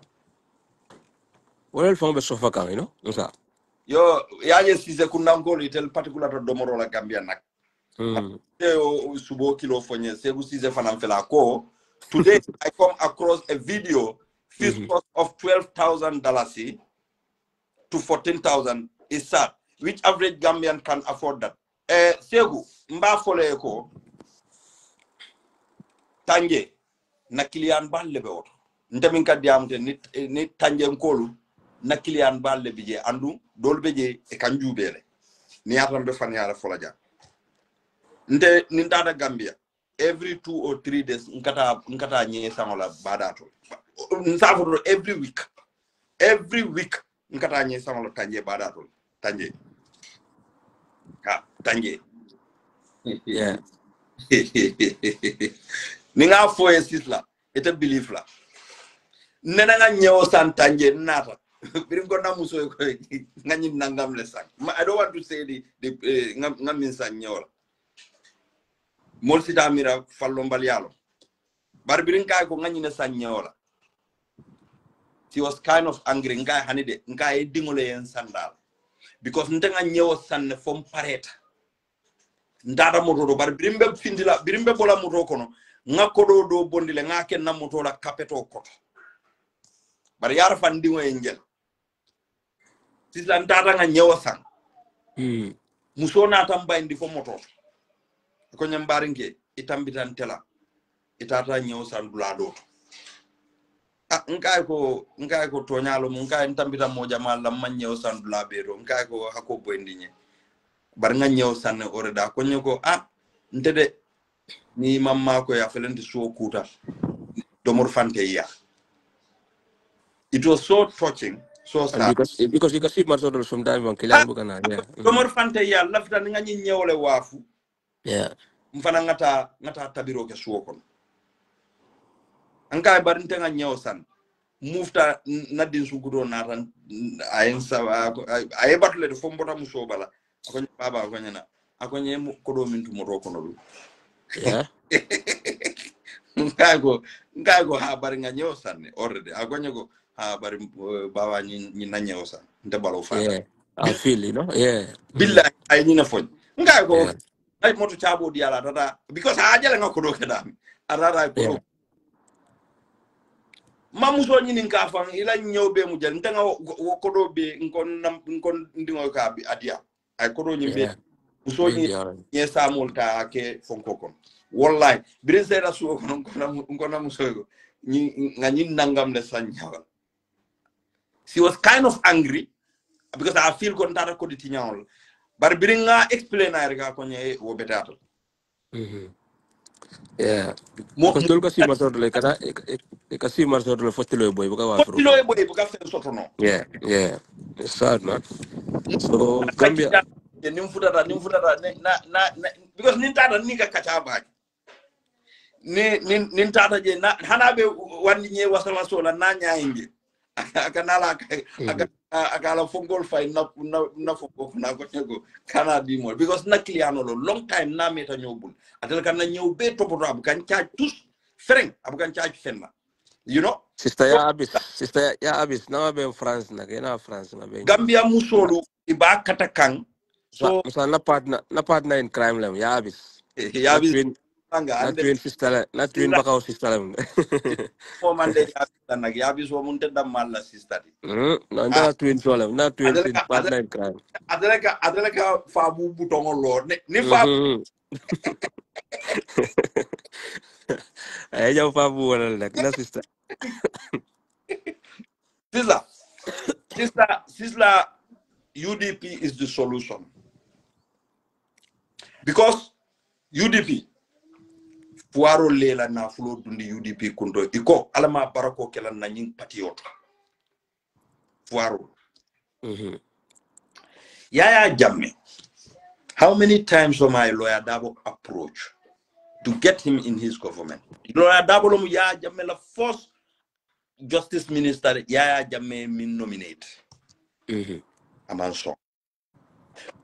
well fang be sofa kan you know Musa yo yaje Cissé kunangol itel particular to domoro la Gambia nak o subo kilo fonye Sebu Cissé fanam fela ko today I come across a video fees cost of $12,000 to $14,000 is sad which average Gambian can afford that Segu mba fole ko tanje na kilian balle be oto ndamin ka diamte ni tanje nkolu na kilian balle bije andu dolbe je e kanjubele ni atambe fan yara folaja nde ni ndada Gambia every 2 or 3 days nkata nye sangola badato nsafo every week every week nkata nye sama lo tanje badatul tanje ha tanje Yeah. ninga foye sisla ete believe la nena nga nyewo san tanje nata birim ko na muso ko ngani nangam le sak I don't want to say the ngam min san nyewo mol sita mira fallo mbalialo bar birin kay ko ngani ne san nyewo la he was kind of angry ngai hanide ngai dingole en sandal because ntenga nyewo sanne fom pareta ndada moto do bar birimbe findila birimbe bola moto kono ngako do bondile ngake na moto la kapeto koto bar yar fan dingo engel sislan tata nga nyewo san muso na tambay ndi fo moto ko nyambaringe itambitan tela itata nyewo san dula do nkai ko tonyalo mun kai tambita moja mala manyewo san dula bero nkai ko hako bondinye bar nga nyew sanne oreda ko nyoko ntede ni mamma ko ya felenti so kuta domor fante ya it was so touching so sad because you can see Marsodol sometimes on Kilan Bukana. Yeah. Domor fante ya lafta nga nyi nyewle wafu. Yeah. Mfana ngata tabiro ke suokon. Anka bar nte nga nyew san mufta nadin sugudo natan ayensa ay batle de fombota muso bala akonye baba akonyana akonye kodo mintu moto kono du yeah ngago ha bar nga nyew sanne already akonye ko ha bar baba ni na nyew san nte balo fa yeah I feel you know yeah billahi ay ni na fon ngago ay moto chabo di ala tata because ha jale nga kodo kedam arara ko mamuso nyini nka fan ila nyew be mu jel ntenga wo kodo be nkon ndingo ka bi adia ay kodo nyimbe muso nyini nye samol ta ke fonko kon wallahi birin sera suwo kon ngona muso ngani nangam le sanya. She was kind of angry because I feel kon tata ko ditinyawol bar birin nga explain ay ga ko nye wo betato yeah because dol kasi Marsodol kada kasi Marsodol fostilo boy buka wa fostilo boy buka fe sotono yeah it's sad man so Gambia nimfutata na because nintata nika kachaba ni tata je na hanabe wandi nye wasala sola na nyainge akanala akala fongol fay na foko na ko tego kana di mo because na cliano lo long time na meta nyobul atel kan na ñew be topoto abu kan caaj tous freng abu kan caaj fenna you know sister ya abis na be France na kena France na be Gambia musolu iba katakan so na partner in crime lam ya abis na twin sister na twin bakaw sister lam mo mande ya abis wo mun tedda malla sister no na twin solam na twin partner in crime adeleka fa bu butongo lo ni fa ay jaw fa bu wala nak na sister Sister, UDP is the solution because UDP fuaro lela na fulo dundi UDP kundo iko alama barako kela na nyin patriote fuaro Yaya Jammeh, how many times was my lawyer Dabo approach to get him in his government? Lawyer Dabo Yaya Jammeh la first Justice Minister Yaya Jammeh min nominate. Amanso.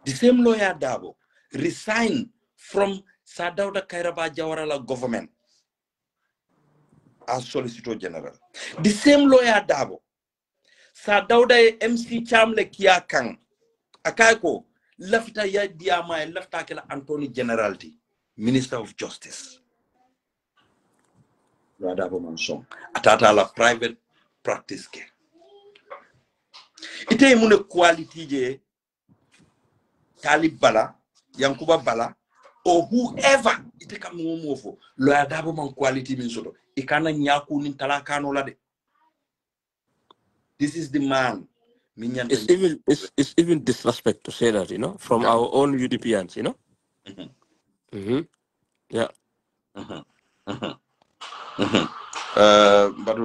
The same lawyer Dabo resigned from Sadauda Kairaba Jawarala government as Solicitor General. The same lawyer Dabo Sadauda MC Chamle Kia Kang Akaiko left ya diama left akela Anthony Generality, Minister of Justice. Radabo Manson. Atata la private practice ke. Ite mune quality je Talib Bala, Yankuba Bala, or whoever ite kam mofo lo adabo man quality min soto. Ikana nyaku nin talakano lade. This is the man. It's even disrespect to say that, you know, from our own UDPians, you know. Yeah. But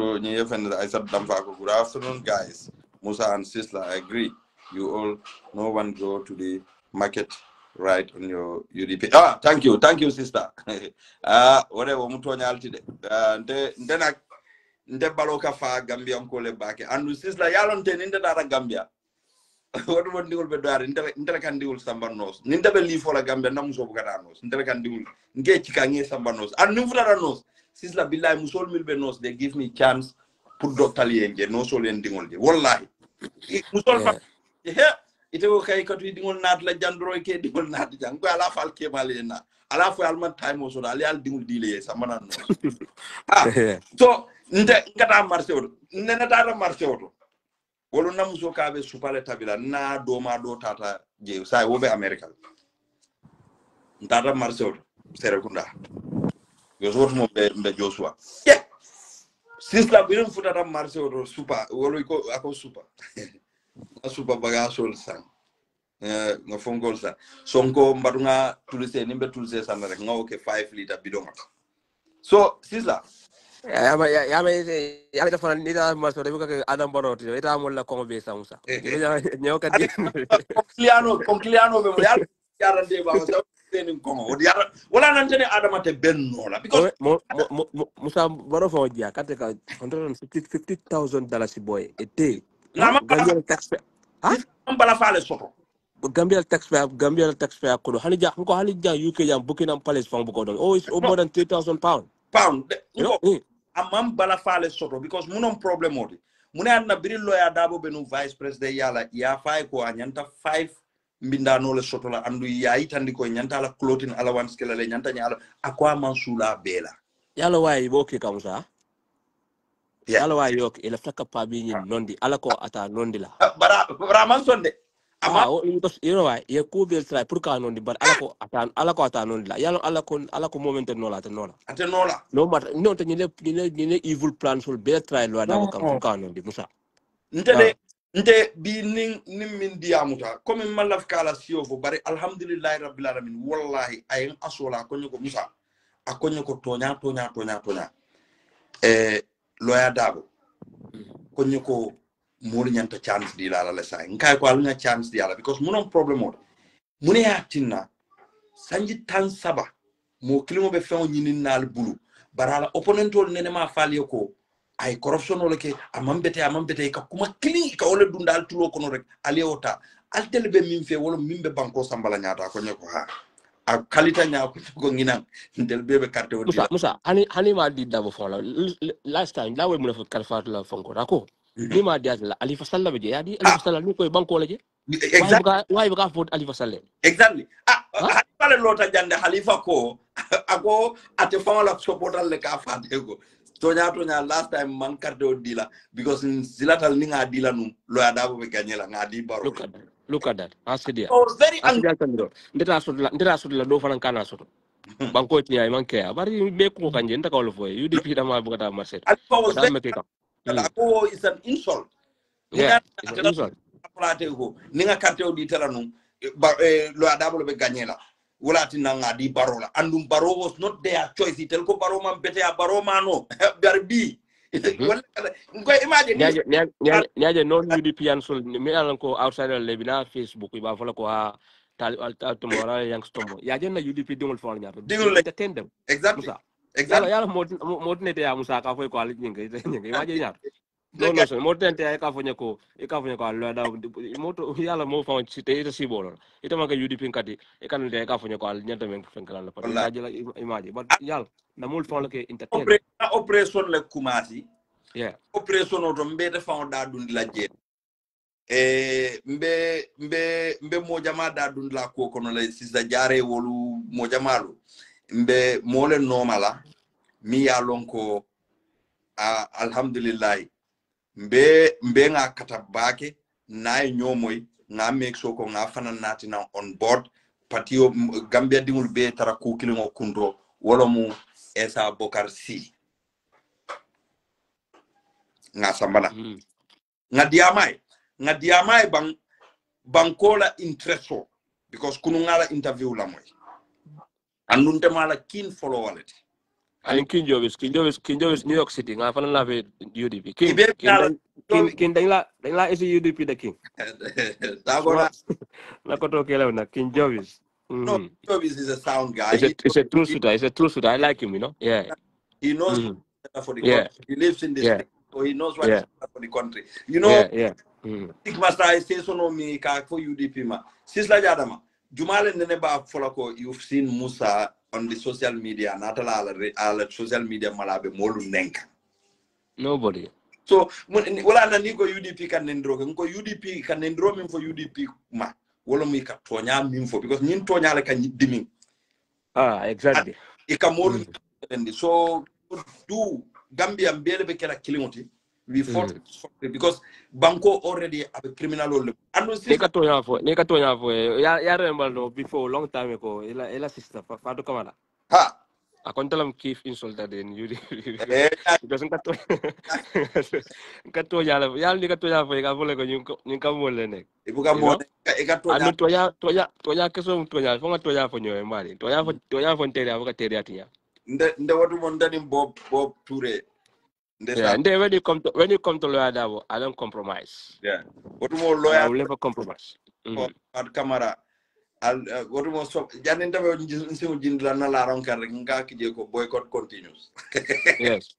I said, good afternoon, guys. Musa and Sisla, I agree. You all, no one go to the market right on your UDP. Thank you, sister. Whatever mutonya altide. Nde baloka fa Gambia nkole bake. Andu Sisla yalonte ninde dara Gambia. What would you be doing? Intercandiul Sambanos. Nindabe leave for a Gambia Namus of Garanos. Intercandiul. Get Chikangi Sambanos. And Nufranos. Sisla Bilai Musol Milbenos. They give me chance. Put Dr. Lienge. No soul ending only. Wallahi. Musol. Yeah. It will okay. Cut with not like Jandroy K. Dimul Nat. Jango Alafal Kemalena. Alafu Alman time also. Alial Dimul delay. Samana. So, Ngata Marcel. Nenata Marcel. Wolo namuso kabe supale tabila na doma do tata je sai wobe America ndata marso serekunda yo sort mo be Joshua sisla birum futata marso do super wolo ko ako super na super baga sol sang nga fongol sa sonko mbadunga tulise nimbe tulise sana rek nga okay 5 liter bidon so sisla ya dafa ni da maso da buka Adam Barrow ita mo la ko be samusa nyaw ka di concliano be mo yalla de ba so tenin ko wala nan tane Adama te benno la because Musa Barrow fo dia kate ka $150,000 boy a day Gambia taxpayer bala faale soto Gambia taxpayer ko halija ko halija UK jam Buckingham Palace fam bu ko don it's more than 3,000 pound amam bala faale soto because munon problem odi mune na biri lawyer Dabo benu vice president yala ya fay ko anyanta 5 mbinda no le soto la andu ya itandi ko nyanta la clothing allowance kala le nyanta nyala akwa mansula bela yala way boke kamsa yala way yok ila taka pa bi nyin nondi ala ko ata nondi la bara man sonde you know why ye ko bel try pour ka nondi bar ala ko ata nondi la yala ala ko moment no la no matter no te ni evil plans will be try lo da ko pour ka nondi Musa nte bi ning min diamuta comme malaf kala siofo bari alhamdulillah rabbil alamin wallahi ayen asola ko nyoko Musa akonyo ko tonya loya Dabo ko nyoko mori nyanta chance di la sa nkai ko alunga chance di ala because munon problem o mune yatinna sanji tan saba mo kilimo be fen nyinin nal bulu barala opponentol nene ma fali ko ay corruption wala ke amambete ka kuma kili ka wala dundal tulo kono rek aliota altel be min fe wala min be banko sambala nyata ko nyako ha a kalita nya ko ngina ndel bebe carte o Musa hani ma di Dabo fon la last time la way mu fa kalfat la fon ko rako ni ma dia la Alifa Sallah be ya di Alifa Sallah ni koy banko la je exactly why buka vote Alifa Sallah exactly pale lota jande Halifa ko ako ate fon la supportal le ka fa dego tonya last time man carte o dila because zilatal ni nga dila num lo Dabo be ganyela nga di baro look at that asidia very angry ndeta sodla do fanan kana soto banko ti ay manke bari be ko kanje ndaka wala foy UDP dama bu kata marché Ako is an insult. Yeah, it's an insult. Ninga carte o di telanum lo Dabo be ganyela wala tinanga di barola andum baro was not their choice tel ko baro man bete a baro mano berbi wala ko imagine nyaje non UDP an sol mi alan ko outside le bina Facebook ba fola ko ha tal tomora yang stombo ya jenna UDP dingol fon nyato dingol tendem exactly yala mod nete ya Musa ka foy ko al nyinga imagine nyato no so mod nete ay ka fonye ko lo da moto yala mo fon cité ita sibolo ita maka UDP kati e kan de ka fonye ko al nyanta men fenkalan la pat ya imagine but yala na mul fon la ke entertain operation le kumasi yeah operation oto mbede fon da dundi la je mbe mojama da dundi la ko kono le sisa jare wolu mojamalu mbe mole normala mi ya lonko alhamdulillah mbe nga katabake na nyomoy nga make sure ko nga fanan natina on board patio Gambia dingul be tara ko kilingo kundo wala mu Esa Bokar Si nga sambana nga diamai bankola intereso because kunu ngala interview la moy andunte mala kin follow wallet And King Jovis, New York City. I found love UDP. King Ibe na King Dangla is a UDP the King. Tagora Na koto kela na King Jovis. no, Jovis is a sound guy. It's a true shooter. It's a true shooter. I like him, you know. Yeah. He knows what's better for the Yeah. country. He lives in the Yeah. state, so he knows what Yeah. is better for the country. You know, Yeah. Big Master, I say so no me ka for UDP ma. Sisla Jadama, Jumale Neneba Folako, you've seen Musa on the social media, not ala social media malabe molu nenka. Nobody. So wala na niko UDP kan nendro ko UDP kan nendro min for UDP ma. Wala mi ka tonya min for because nin tonya la kan dimin. Exactly. Ikamolu so do Gambia mbele be kala kilingoti. We fought because Banco already have a criminal law. And Neka tonya for ya remember no before long time ago. Ela sister Fatu Kamara. ha I can't tell him keep insulted in UDP. Because nka tonya for ika vole ko nyinka mole nek. ibuka mo Anu tonya keso tonya fonga tonya for nyoe mari. Tonya for ntere avoka tere atinya. nde watu mo ndani Bob Toure. Yeah, and then when you come to lawyer Dabo, I don't compromise. Yeah. Watu mo I lawyer will never compromise. at Kamara. Watu mo so janin tabe nsimu jindla na la ron kar nga kije ko boycott continues. Yes.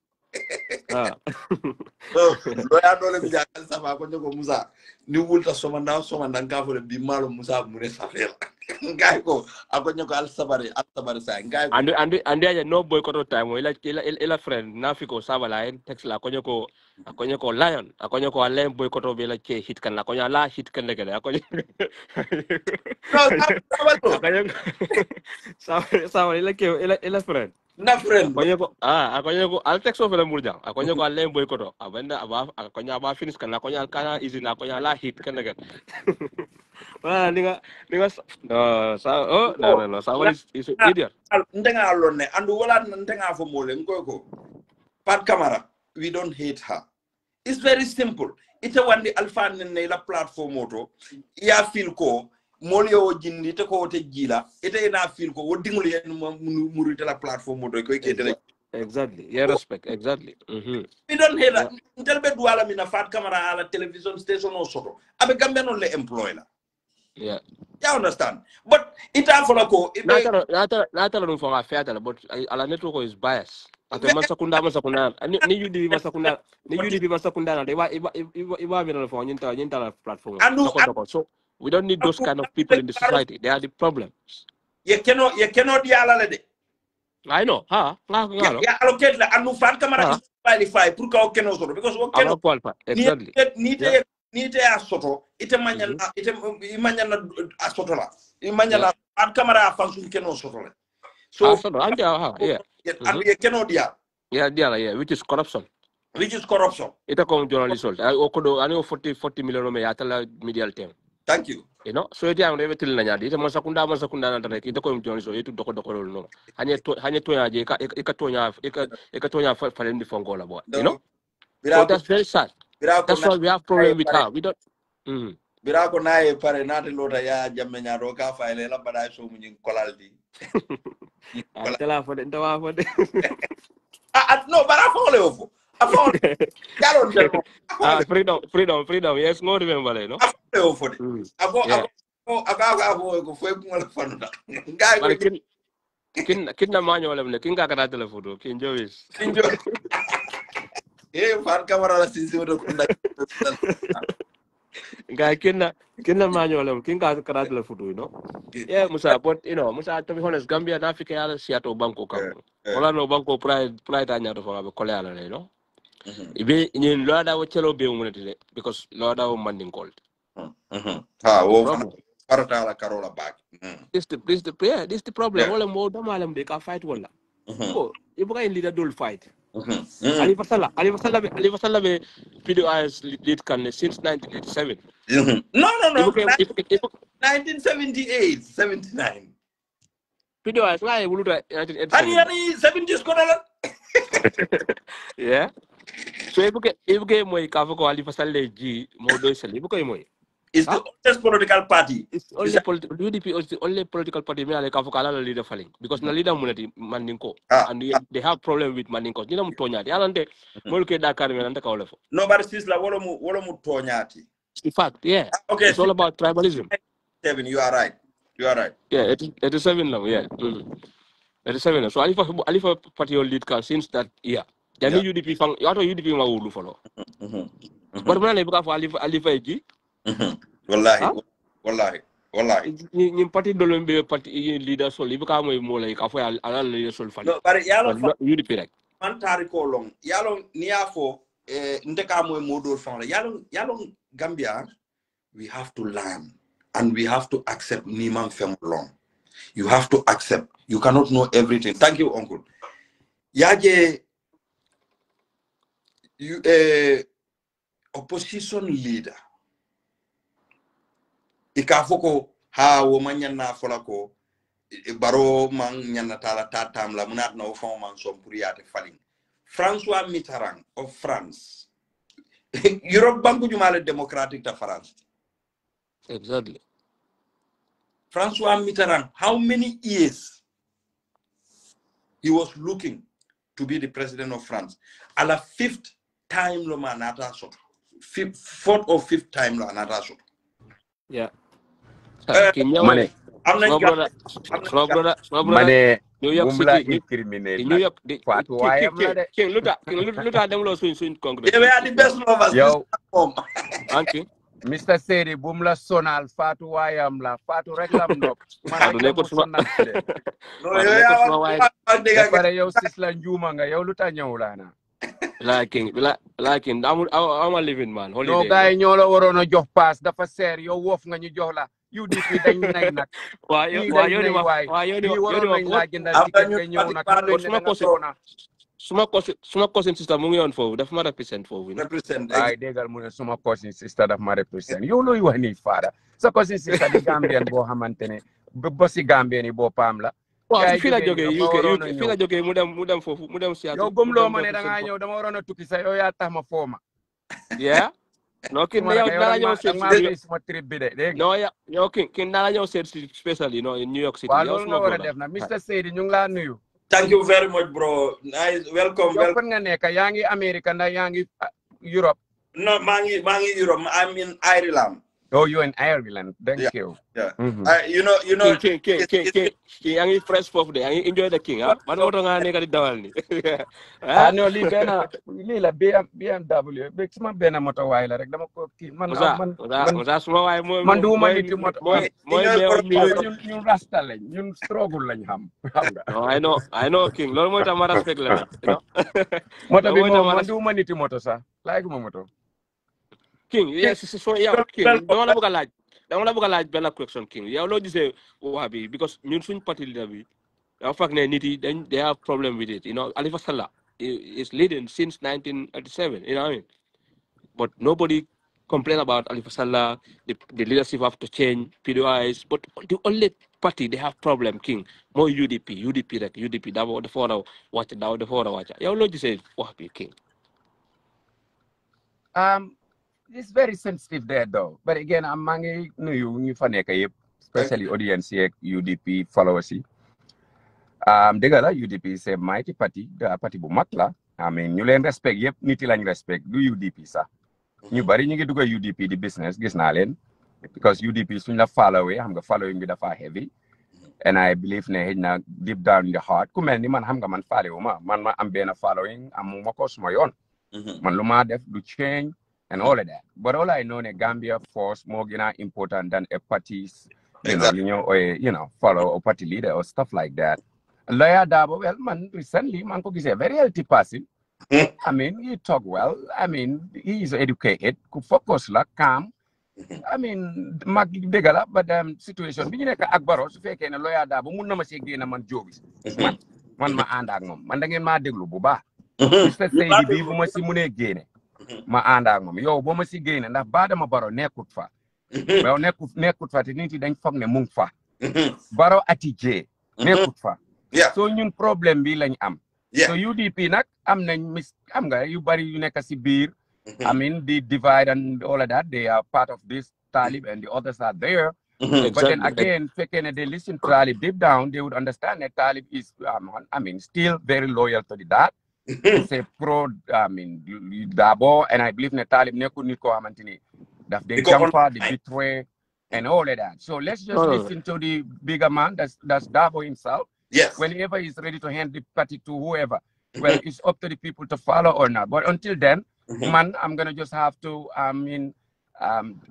So lawyer dole bi jakal sama ko nyoko Musa ni wulta somanda ka fo bi malo Musa mune safel. Ngai ko ako nyoko al sabari sa ngai ko and there no boycott time ila friend nafiko sabala en text la akonyo ko lion akonyo ko alen boycott be la ke hit kan la akonyo la hit kan le akonyo sabala ila ke ila friend na friend akonyo ko al text of la murjang akonyo ko alen boycott abanda akonyo ba finish kan akonyo al kana easy la akonyo la hit kan le wala ninga no someone is an idiot. Ndenga alone andu wala ndenga fo mole ngoko Pat Kamara, we don't hate her. It's very simple. Ite wandi alfa ne la platform moto ya feel ko mole o jindi te ko te jila ite na feel ko wodingul yen murite la platform moto ko ke Exactly. Yeah, respect. Exactly. We don't hate her. Ntel be duala mina Fat Kamara ala television station o soto abe gambe non le employ la. Yeah. You understand? But it follow ko. Not alone for a fair, but our network is biased. At the Masakunda, ni UDP Masakunda, they were for an platform. So we don't need those kind of people in the society. They are the problems. You cannot diala. I know. Yeah, allocate la anu Fat Kamara is qualify pour ka okeno soto because okeno qualify. Exactly. Nite a soto ite manyana a soto la imanyana Fat Kamara function keno soto la so yeah and you cannot yeah which is corruption ita ko journalist okodo ani 40 million me atala medial team. Thank you. You know, so iti ang revetil na niya. Ito masakunda na tayo. Ito ko yung journalist. Ito doko no. Hanya to niya je ikato niya falem di phone call abo. You know? So that's very sad. That's why we have problem with her. We don't. Birako nae pare nate lota ya jamme nya ro ka faile la bada so mu nyin kolaldi. Telephone ndawa fo de. No, bara fole ofo. Freedom. Yes, no remember le, no? Ako foi com ela fanuda. Ngai kinna manyo le kinga kata telefono kinjo is. Fan Kamara la sinzi do kunda. Ngai kinna manyo le kinga kata telefono, you know. Yeah, Musa, but you know, Musa, to be honest, Gambia and Africa are Seattle Banco come. Wala no Banco pride anya to for kole ala, you know. Ibe in Lorda wo chelo be umunete because Lorda wo manding called. Paratala Carola back. This the problem. Wala mo damalam de ka fight wala. Ibu ka leader dul fight. Ali Fasala be video as lead can since 1987. No. 1978, 79. Video as why we 1987. Ani 70s kola. Yeah. So ibu ke mo ikafo ko Ali Fasala ji mo do sel ibu ko mo. It's the oldest political party. It's only UDP is the only political party me like avocado leader falling because na leader munati Mandinko and they have problem with Mandinko. Nina mutonyati. Alante moluke Dakar me nanda kaolefo. Nobody sees la wolo mu tonyati. In fact, yeah. Okay. It's all about tribalism. 7, you are right. You are right. Yeah, 87 now, yeah. 87. So Alifa party lead can since that year. Then UDP fang you UDP ma wulu follow. But when I look for Alifa Eji. Wallahi. Ni parti dolombe parti leader so libu ka moy mo lay ka fo ala leader sol fali. No, but yalo UDP rek. Man tari ko long. Yalo niafo ndeka moy modol fang la. Yalo Gambia, we have to learn and we have to accept Niman Fem long. You have to accept. You cannot know everything. Thank you, Uncle. Yaje you opposition leader. Ikafoko ha wo manyana folako baro man nyana tala tatam la munat na ofon man som puriate falling. François Mitterrand of France. Europe banku jumale democratic ta France. Exactly. François Mitterrand, how many years he was looking to be the president of France? A la 5th time lo manata so. 4th or 5th time lo manata so. Yeah. Mane. Small brother. Mane. New York Bumla City. incriminate. New York. Fatu wayam la de. King luta dem lo swing Congress. They were the best lovers. Yo. Anki. Mr. Seri bumla sonal fatu wayam la fatu reklam nok. Adu neko sonal de. No, Pare yow sisla njuma nga yow luta ñew la na. Like I'm a living man. Holiday. No gaay ñoo la waroon a jox pass dafa seer yow wof nga ñu jox la. UDP dañ nay nak. Wa yo ni la jëndal ticket nga ñew nak. Suma cousin sister mu ngi on foofu dafa ma represent foofu. Ay dégal mu ne suma cousin sister dafa ma represent. Yow looy wax ni faada. Sa cousin sister di Gambian boo xamantene bossi Gambian yi boppam la. Waaw fii la jógee UK fii la jógee mu dem foofu mu dem Seattle. Yow gëmloo ma ne da ngaa ñëw dama waroon a tukki sa yow yaa tax ma fooma. Yeah. No kin yow dara ñëw seet suma trip bi de dégg no yow kin dara ñëw seet especially no in New York City. Waaw loolu nga war a def na Mr. Seydi ñu ngi laa nuyu. Thank you very much, bro. Nice, welcome. Yow fan nga nekk yaa ngi America ndax yaa ngi Europe. No, maa ngi Europe. I'm in Ireland. Oh, you're in Ireland. Thank you. Yeah. King yaa ngi fresh foofu de yaa ngi enjoy the king ah man oto nga nekk di dawal ni. No lii la BMW bi sama benn moto waay la rek dama ko kii man suma waay mooy man duuma nit moto mooy ñun rasta lañ ñun struggle lañ xam nga. No I know king loolu mooy tax ma respect la moto bi moom man duuma nit moto sax laay ma moto. King yes so yeah king dama la bëgg a laaj benn question king yow loo gisee wax bi because ñun suñ parti leader bi dafa fekk ne nit yi they have problem with it Halifa Sallah is leading since 1987 you know what I mean but nobody complain about Halifa Sallah the leadership have to change PDOIs but the only party they have problem king mooy UDP rek UDP dafa war a wàcc yow loo gisee wax bi king. It's very sensitive there though. But again, I'm mangi nuyu ñu fa nekk yëpp, especially audience yeeg UDP followers yi. Dëgg la UDP is a mighty party, parti bu mag la. I mean ñu leen respect yëpp nit yi lañ respect du UDP sax. Ñu bari ñu ngi dugg UDP di business gis naa leen because UDP suñ la followee xam nga following bi dafa heavy. And I believe ne xëy na deep down in the heart ku mel ni man xam nga man follow ma am benn following amuma ko suma yoon. Man lu ma def du change. And all of that. But all I know is Gambia force more important than a party's, follow a party leader or stuff like that. Lawyer Dabo, well, man, recently, man, is a very healthy person. I mean, he talk well. I mean, he is educated, could focus, calm. I mean, mag degala, but situation. Bi ñu nekk ak Barrow su fekkee ne Lawyer Dabo mun na ma see génn man jobis. Man ma ànd ak moom man da ngeen maa déglu bu baax. Mr. Seydi bi bu ma si munee génne. Ma ànd ak moom yow boo ma si génne ndax Badama Barrow nekkut fa. yow nekkut fa te nit yi dañ foog ne mu ngi fa. Barrow atijee nekkut fa. so ñun problème bi lañ am. so UDP nag am nañ am nga yu bari yu nekk si biir. I mean the divide and all of that they are part of this Talib and the others are there. Mhm. But then Exactly. again, if they listen to Talib deep down, they would understand that Talib is, I mean, still very loyal to the dad. It's a pro, I mean, Dabo, and I believe that Talib neku niko amantini. That they Because jump on out, the betray, and all of that. So let's just No, no, no. listen to the bigger man. That's Dabo himself. yes. Whenever he's ready to hand the party to whoever, well, it's up to the people to follow or not. But until then, Mhm. man, I'm gonna just have to,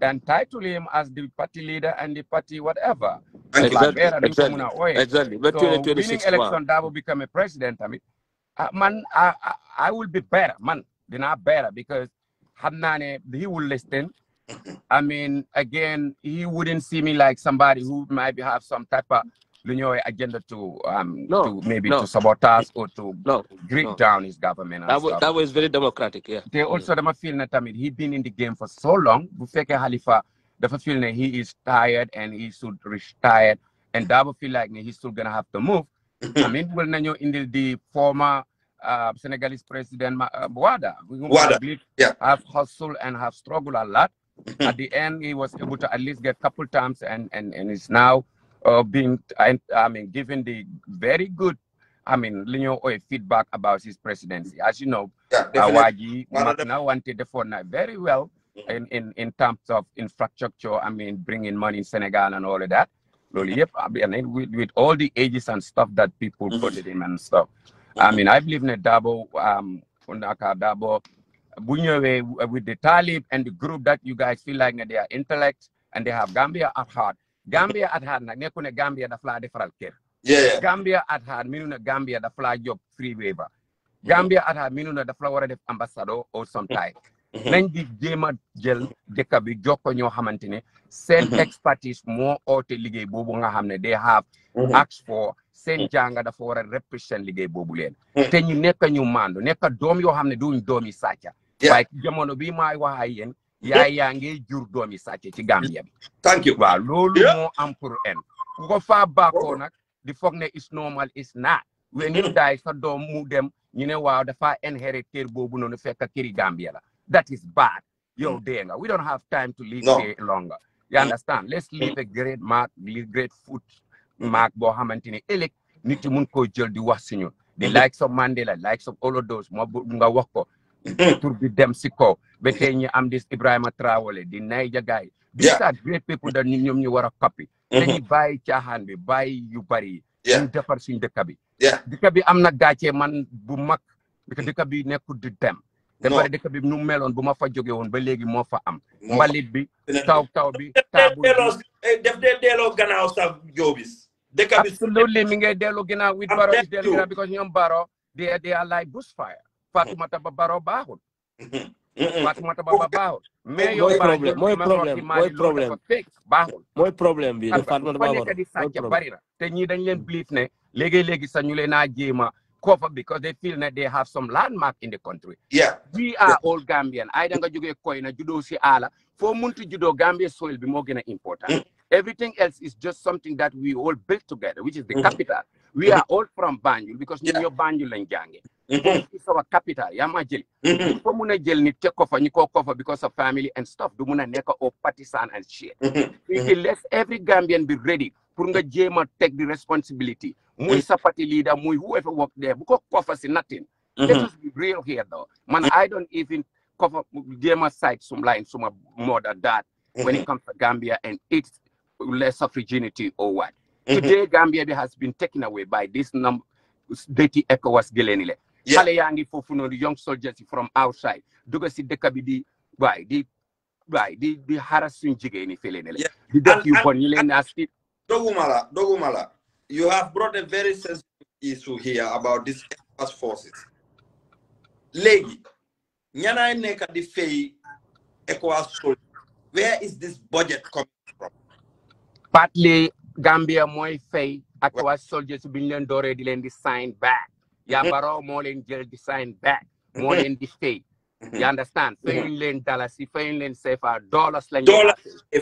entitle him as the party leader and the party whatever. Thank you. Exactly. Exactly. But So winning 2026 election, Dabo become a president. I mean, man, I will be better, man. They're not better because he will listen. I mean, again, he wouldn't see me like somebody who might have some type of agenda to No. sabotage or to No. grit No. down his government and stuff. That was very democratic, yeah. They also don't feel that he been in the game for so long. Bufeke Halifa, they feel that he is tired and he should retire, and Dabo feel like he's still gonna have to move. I mean, well, in the former Senegalese president Wada, Wada, yeah. have hustled and have struggled a lot. At the end, he was able to at least get a couple times, and is now being, given the very good, feedback about his presidency. As you know, Waji now wanted the phone very well in terms of infrastructure. I mean, bringing money in Senegal and all of that. Yep, with all the ages and stuff that people put it in and stuff. I mean, I believe in Dabo, Dabo, with the Talib and the group that you guys feel like they are intellect and they have Gambia at heart. Gambia at heart, nekune Gambia the fly different care. Yeah. Gambia at heart, minuna Gambia the fly job free waiver. Gambia at heart, minuna the flower of ambassador or some type. Nañ di jéema jël dëkk bi jokko ñoo xamantene seen expertise moo oote liggéey boobu nga xam ne they have asked for seen jànga dafa war a represent liggéey boobu leen te ñu nekk ñu mandu nekk doom yoo xam ne duñ doomi sàcca waaye jamono bi maay wax ak yéen yaa ngi jur doomi sàcca ci Gambia bi thank you waaw loolu moo am pour en ku ko faa baakoo nag di foog ne is normal is not when you die sa doom mu dem ñu ne waaw dafa inherit kër boobu noonu fekk këri Gambia la. That is bad. Yo, Denga. We don't have time to live here longer. You understand? Let's leave a great mark, great foot mark, Bohamantini, Elek, Nitimunko Jol, the Wasinyo. The likes of Mandela, likes of all of those, Mabunga Wako, to be them Siko, Betenya Amdis Ibrahim Traore, the Niger guy. These are great people that you were a copy. Then you buy Chahan, buy you bari, in the person the Kabi. The Kabi, I'm not Gache man Bumak, because the Kabi never did them. Te bari dëkk bi nu meloon bu ma fa jóge woon ba léegi moo fa am mbalit bi taw bi def delloo gannaaw sa joobis dëkk bi absolutely mi ngay dellu ginnaaw with Barrow is dellu ginnaaw because ñoom Barrow they are like bushfire Fatoumata Bah Barrow baaxul Fatoumata Bah baaxul mais yow mooy problème bi Fatoumata Bah nekk di sàcc bari na te ñii dañ leen believe ne léegi sax ñu leen a jéema cover because they feel that they have some landmark in the country. Yeah. We are all Gambian. I don't go to Koina, judo si ala. For Muntu judo, Gambia soil be more important. Everything else is just something that we all built together, which is the capital. We are all from Banjul because you're Banjul and Jange. It's our capital. Yamajil. For Muna Jel ni take off and you cover because of family and stuff. Do Muna Neka or partisan and shit. Let every Gambian be ready. Punga Jema take the responsibility. Muy party leader, muy whoever work there. Because cover is nothing. Let's just be real here though. Man, I don't even cover Jema side some line, some more than that when it comes to Gambia and its less of virginity or what. Today, Gambia has been taken away by this dirty ECOWAS Gelenile. Hale yangi fofuno the young soldiers from outside. Duga si dekabidi di harassing jigeni felenile. The death you born nasty. Dogumala, you have brought a very sensitive issue here about these ECOWAS forces. Legi, nyana neka di fei ECOWAS soldiers. Where is this budget coming from? Partly Gambia moy fei ECOWAS soldiers billion dollar di len di sign back. Ya Barrow mo len jël di sign back. Mo len di fei. You understand? Faying len dollars, faying len CFA dollars lañ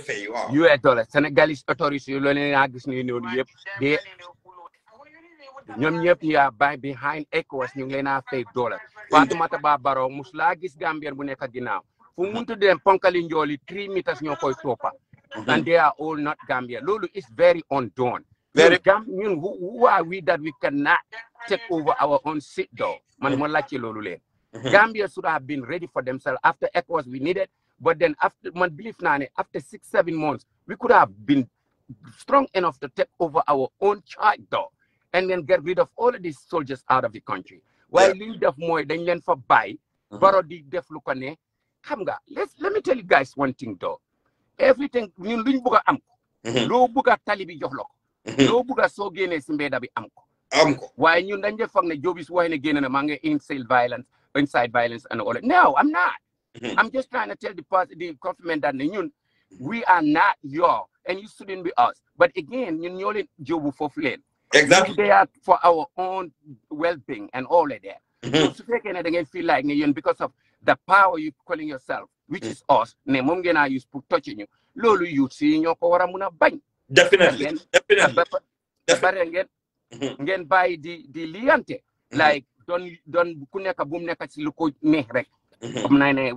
fay wow. US dollars. Senegalese authorities yu leen gis ni ñoo yépp de ñoom ñëpp ya by behind ECOWAS ñu ngi leen a fay dollars. Fatoumata Bah Barrow musla gis Gambien bu nekk ginnaaw. Fu muntu dem ponkali njooli 3 meters ñoo koy toppa. and they are all not Gambia. Lulu is very undone. Very. Who are we that we cannot take over our own seat though? Gambia should have been ready for themselves. After ECOWAS, we needed, but then after 6-7 months, we could have been strong enough to take over our own charge though, and then get rid of all of these soldiers out of the country. While lead of more than yen for buy, borrow the def lukane. Let me tell you guys one thing though. Everything you buga amko, low buga talibi johlok, low buga so gene simbeda bi amko. Why you danger from the job is wine again and among inside violence and all that. No, I'm not. I'm just trying to tell the government that we are not your and you shouldn't be us. But again, you only job for flame. Exactly. They are for our own well-being and all of that. So they feel like because of the power you calling yourself, which is us, nemungena use put touching you. Lolo you see in your muna bang. Definitely. Again by the liante. Like don't kuneka boom neka siluko nehrek.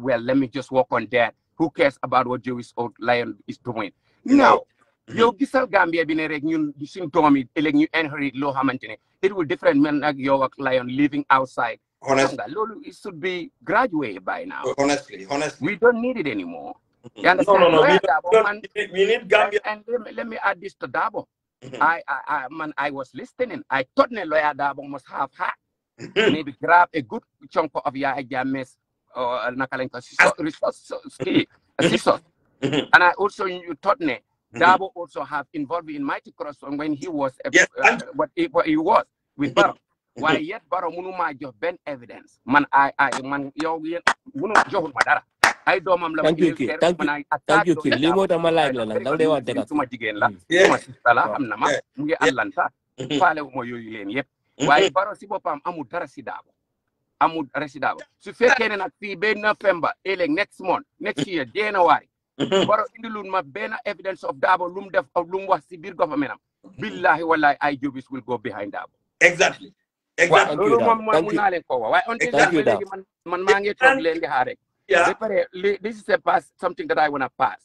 Well, let me just work on that. Who cares about what Jewish old lion is doing? Now, yo gisal Gambia binerek ñun suñ doomi elek ñu inherit lo xamantene it will different men like your lion living outside. Honestly, it should be graduated by now. Honestly. We don't need it anymore. You understand? No. We need Gambia. And let me add this to Dabo. I was listening. I thought Lawyer Dabo must have had maybe grab a good chunk of Yahya Jammeh's Nakalenka and I also thought Dabo also have involved in Mighty Cross when he was what he was with Barrow. Why yet Barrow munuma jox ben evidence man yow munu joxul ma dara ay domam la thank you kid li mo dama laaj la nak day wax dëgg suma jigéen la suma sista la xam na ma mu ngi Atlanta faale mo yooyu leen yëpp waaye Barrow si boppam amul dara si Dabo su fekkee ne nag fii ba November next year January Barrow indilun ma benn evidence of Dabo lu mu def ak lu mu wax si biir government am billahi wallahi ay jobis will go behind Dabo. Exactly. loolu moom mun naa leen ko wax waaye on léegi man maa ngi toog leen di xaar rek. This is something that I want to pass.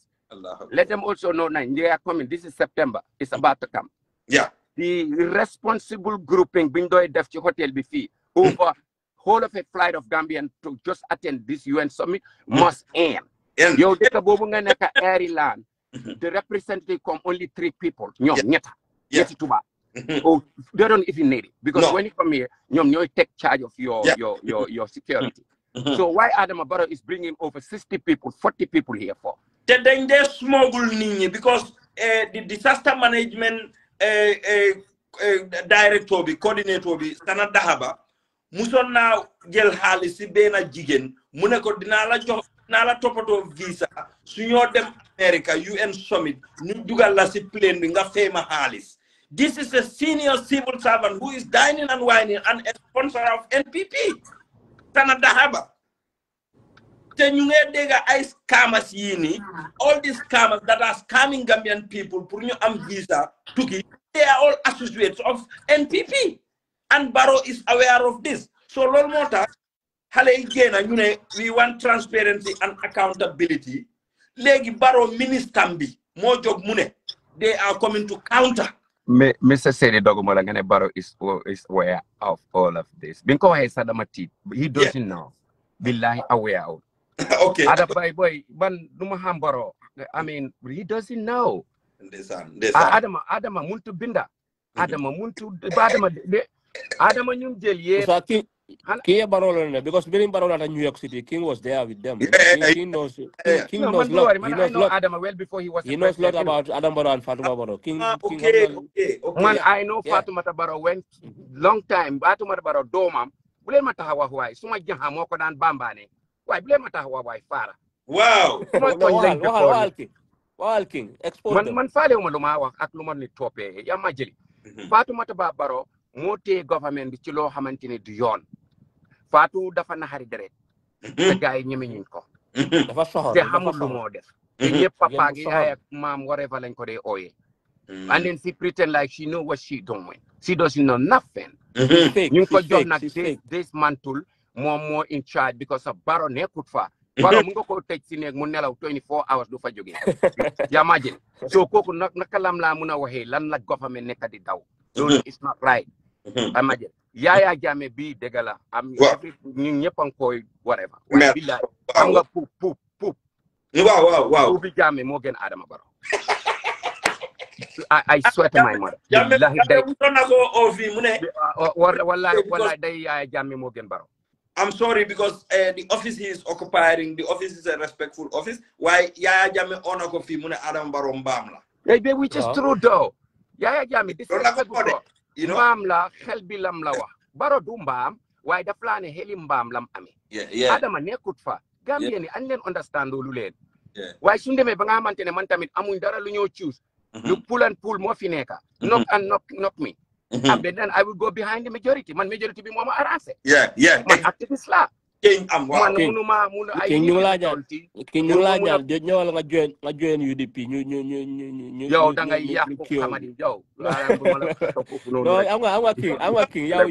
Let them also know that they are coming. This is September. It's about to come. Yeah. The responsible grouping biñ doy def ci hotel bi fii over whole of a flight of Gambian to just attend this UN summit must end. Yow dëkk boobu nga nekk Ireland. The representative come only 3 people. ñoom ñetti tubaab. Oh, they don't even need it because when you come here, you take charge of your security. So why Adama Barrow is bringing over 60 people, 40 people here for? Then they smuggle nini because the disaster management director bi coordinator bi Sana Dahaba muson na jël xaalis ci benn jigéen mu ne ko dinaa la toppatoo visa su ñoo dem America UN summit ñu dugal la ci plane bi nga fay ma xaalis. This is a senior civil servant who is dining and whining and a sponsor of NPP. Sana Dahaba. Then you get ice scammers yini. All these scammers that are scamming Gambian people, putting am visa, they are all associates of NPP. And Barrow is aware of this. So Lord Mota, we want transparency and accountability. Legi Barrow ministambi, more job mune. They are coming to counter. Mr. Sede Dogomolangane Barrow is aware of all of this. Binko has Sadamati, he doesn't know. Billahi aware of. Okay. Boy, Barrow. I mean, he doesn't know. Adama muntu binda. Adama nyum jeliye. So King Barrow because Bill Barrow at New York City, King was there with them. King knows lot. He knows lot. Adama well before he was. He knows lot about Adam Barrow and Fatuma Barrow. Okay. Man, I know Fatuma Barrow went long time. Fatuma Barrow domam. Bule matahawa huai. Suma jaha moko dan bambane. Why blame matahawa wai fara. Wow. Wal King. Export. Man fale umaluma ak lumon ni tope. Ya majeli. Fatuma Barrow mote government bi ci lo xamanteni du yoon. Fatou dafa naxari deret te gaay ñeme ñuñ ko dafa soxor te xamul lu moo def te ñepp papa gi yaay ak maam whatever lañ ko dee ooyee and then she pretend like she know what she doing. She doesn't know nothing. ñu ko jox nag this mantle moom moo in charge because of Barrow nekkut fa Baro mu nga ko tëj si néeg mu nelaw 24 hours du fa jógee. yaa ma jël so kooku naka lam laa mun a waxee lan la government nekk di daw. loolu is not right. ama jël Yaya Jammeh bii dëgg la am ñun ñëpp a ngi koy whatever. waaye billahi xam nga puup. waaw bi Jammeh moo gën Adama Barrow. I swear to my mother. Wallahi day Yaya Jammeh moo gën Barrow. I'm sorry because the office he is occupying, the office is a respectful office. Why Yaya Jammeh honor ko fi mu ne Adama Barrow mbaam la. Which is true though. Yaya Jammeh this is you know mbaam la xel bi lam la wax. Barrow du mbaam waaye daf laa ne xeli mbaam lam amee. Adama nekkut fa. Gambien ni añ leen understand loolu leen. waaye suñu demee ba nga xamante ne man tamit amuñ dara lu ñoo choose. lu pull and pull moo fi nekka. knock and knock me. And then I will go behind the majority. Man majority bi moma arrangé. Man activist la. King am waaw. Man munuma ay King ñu la ñaan ñëwal nga join UDP ñu yow da ngay yàq xamadi yow. No, I'm King. Yow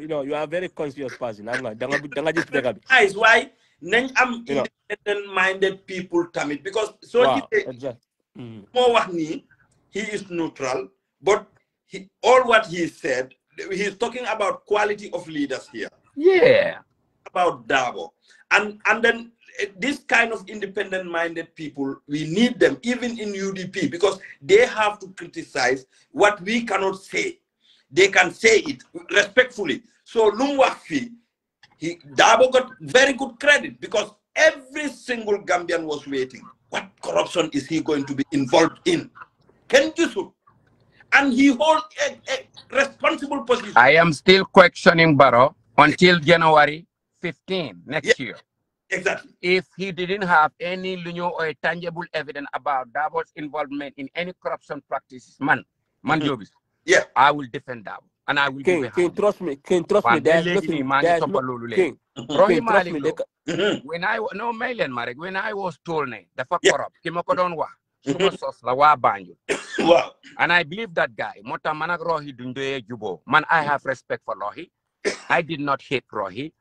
you know you are a very conscious person. Da nga gis dëgg bi. Nice why nañ am independent minded people tamit because so mo wax ni he is neutral but all what he said, he's talking about quality of leaders here. Yeah. About Dabo. And then this kind of independent-minded people, we need them, even in UDP, because they have to criticize what we cannot say. They can say it respectfully. So Lumwafi, Dabo got very good credit because every single Gambian was waiting. What corruption is he going to be involved in? Can you? And he holds a responsible position. I am still questioning Barrow until January 15 next year. Exactly. If he didn't have any or tangible evidence about Dabo's involvement in any corruption practices, man, Jobis, I will defend Dabo. And I will King, trust me. There's nothing. King, when I was told the fuck corrupt, Kimokodonwa. Wow. And I believe that guy. Mota manak Rohi dundoye jubo. Man, I have respect for Rohi. I did not hate Rohi.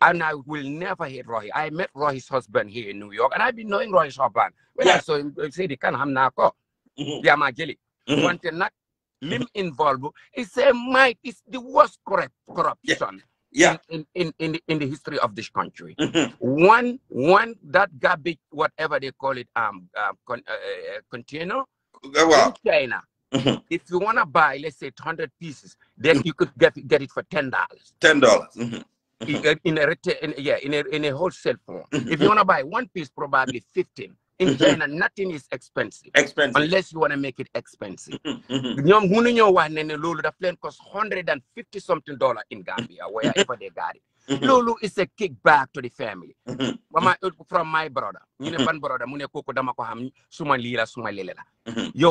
And I will never hate Rohi. I met Rohi's husband here in New York, and I've been knowing Rohi's husband. When I saw him, I said, "Can ham nako." Yeah, my jelly. Want to not lim involved? It's the worst corruption. In the history of this country. One that garbage, whatever they call it, container in China. If you want to buy, let's say 100 pieces, then you could get it for $10. $10. In a wholesale form. If you want to buy one piece, probably 15. In China, nothing is expensive. Unless you want to make it expensive. The plane costs $150 something in Gambia, wherever they got it. Lulu is a kickback to the family. From my brother. Yo,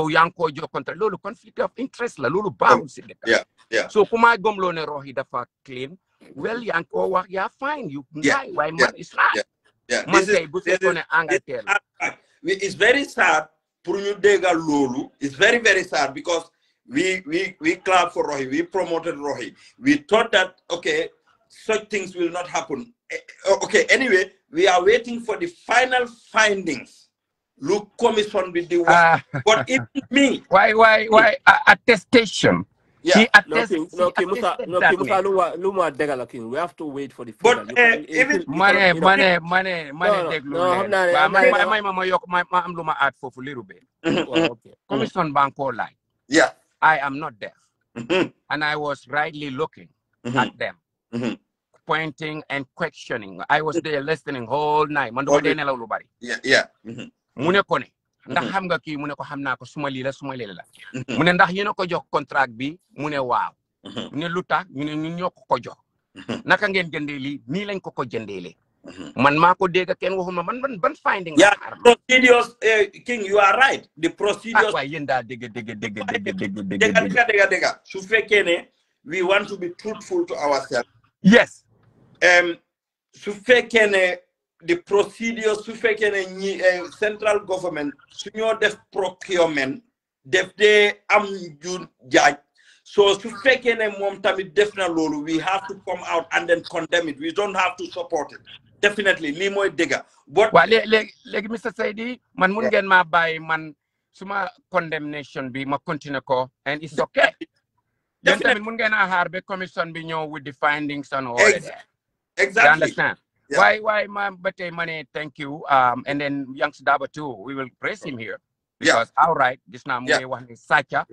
yanko jo contra Lulu conflict of interest la Lulu bounce. So kumai gomlo ne rohi dafa clean. Well, yanko fine. You why man is right. It's very sad. It's very, very sad because we clapped for Rohi. We promoted Rohi. We thought that, okay, such things will not happen. Okay, anyway, we are waiting for the final findings. Look, commission with the work. But even me. Why attestation? Yeah, we have to wait for the final. But even Commission Banco line. Yeah, I am not deaf, and I was rightly looking at them, pointing and questioning. I was there listening whole night. Yeah. Ndax xam nga kii mu ne ko xam naa ko suma lii la mu ne ndax yéen a ko jox contrat bi mu ne waaw mu ne lu tax ñu ne ñun ñoo ko jox naka ngeen jëndee lii nii lañ ko jëndeele man maa ko dégg kenn waxuma man ban finding procedures King, you are right. The procedures waaye yéen daal dégg su fekkee ne we want to be truthful to ourselves. Yes. Su fekkee ne the procedures su fekkee ne central government su ñoo def procurement def de am ju jaaj so su fekkee ne moom tamit def na loolu we have to come out and then condemn it. We don't have to support it. definitely lii mooy dëgga but waa léegi Mr Saidi man mun ngeen maa bàyyi man suma condemnation bi ma continue ko and it's okay yéen tamit mun ngeen a xaar ba commission bi ñëw with the findings and all that. Exactly. You understand? Yeah. Why, but money, thank you. And then Youngs Daba too, we will praise him here. Yeah. Because all right, this now Yeah. Sacha,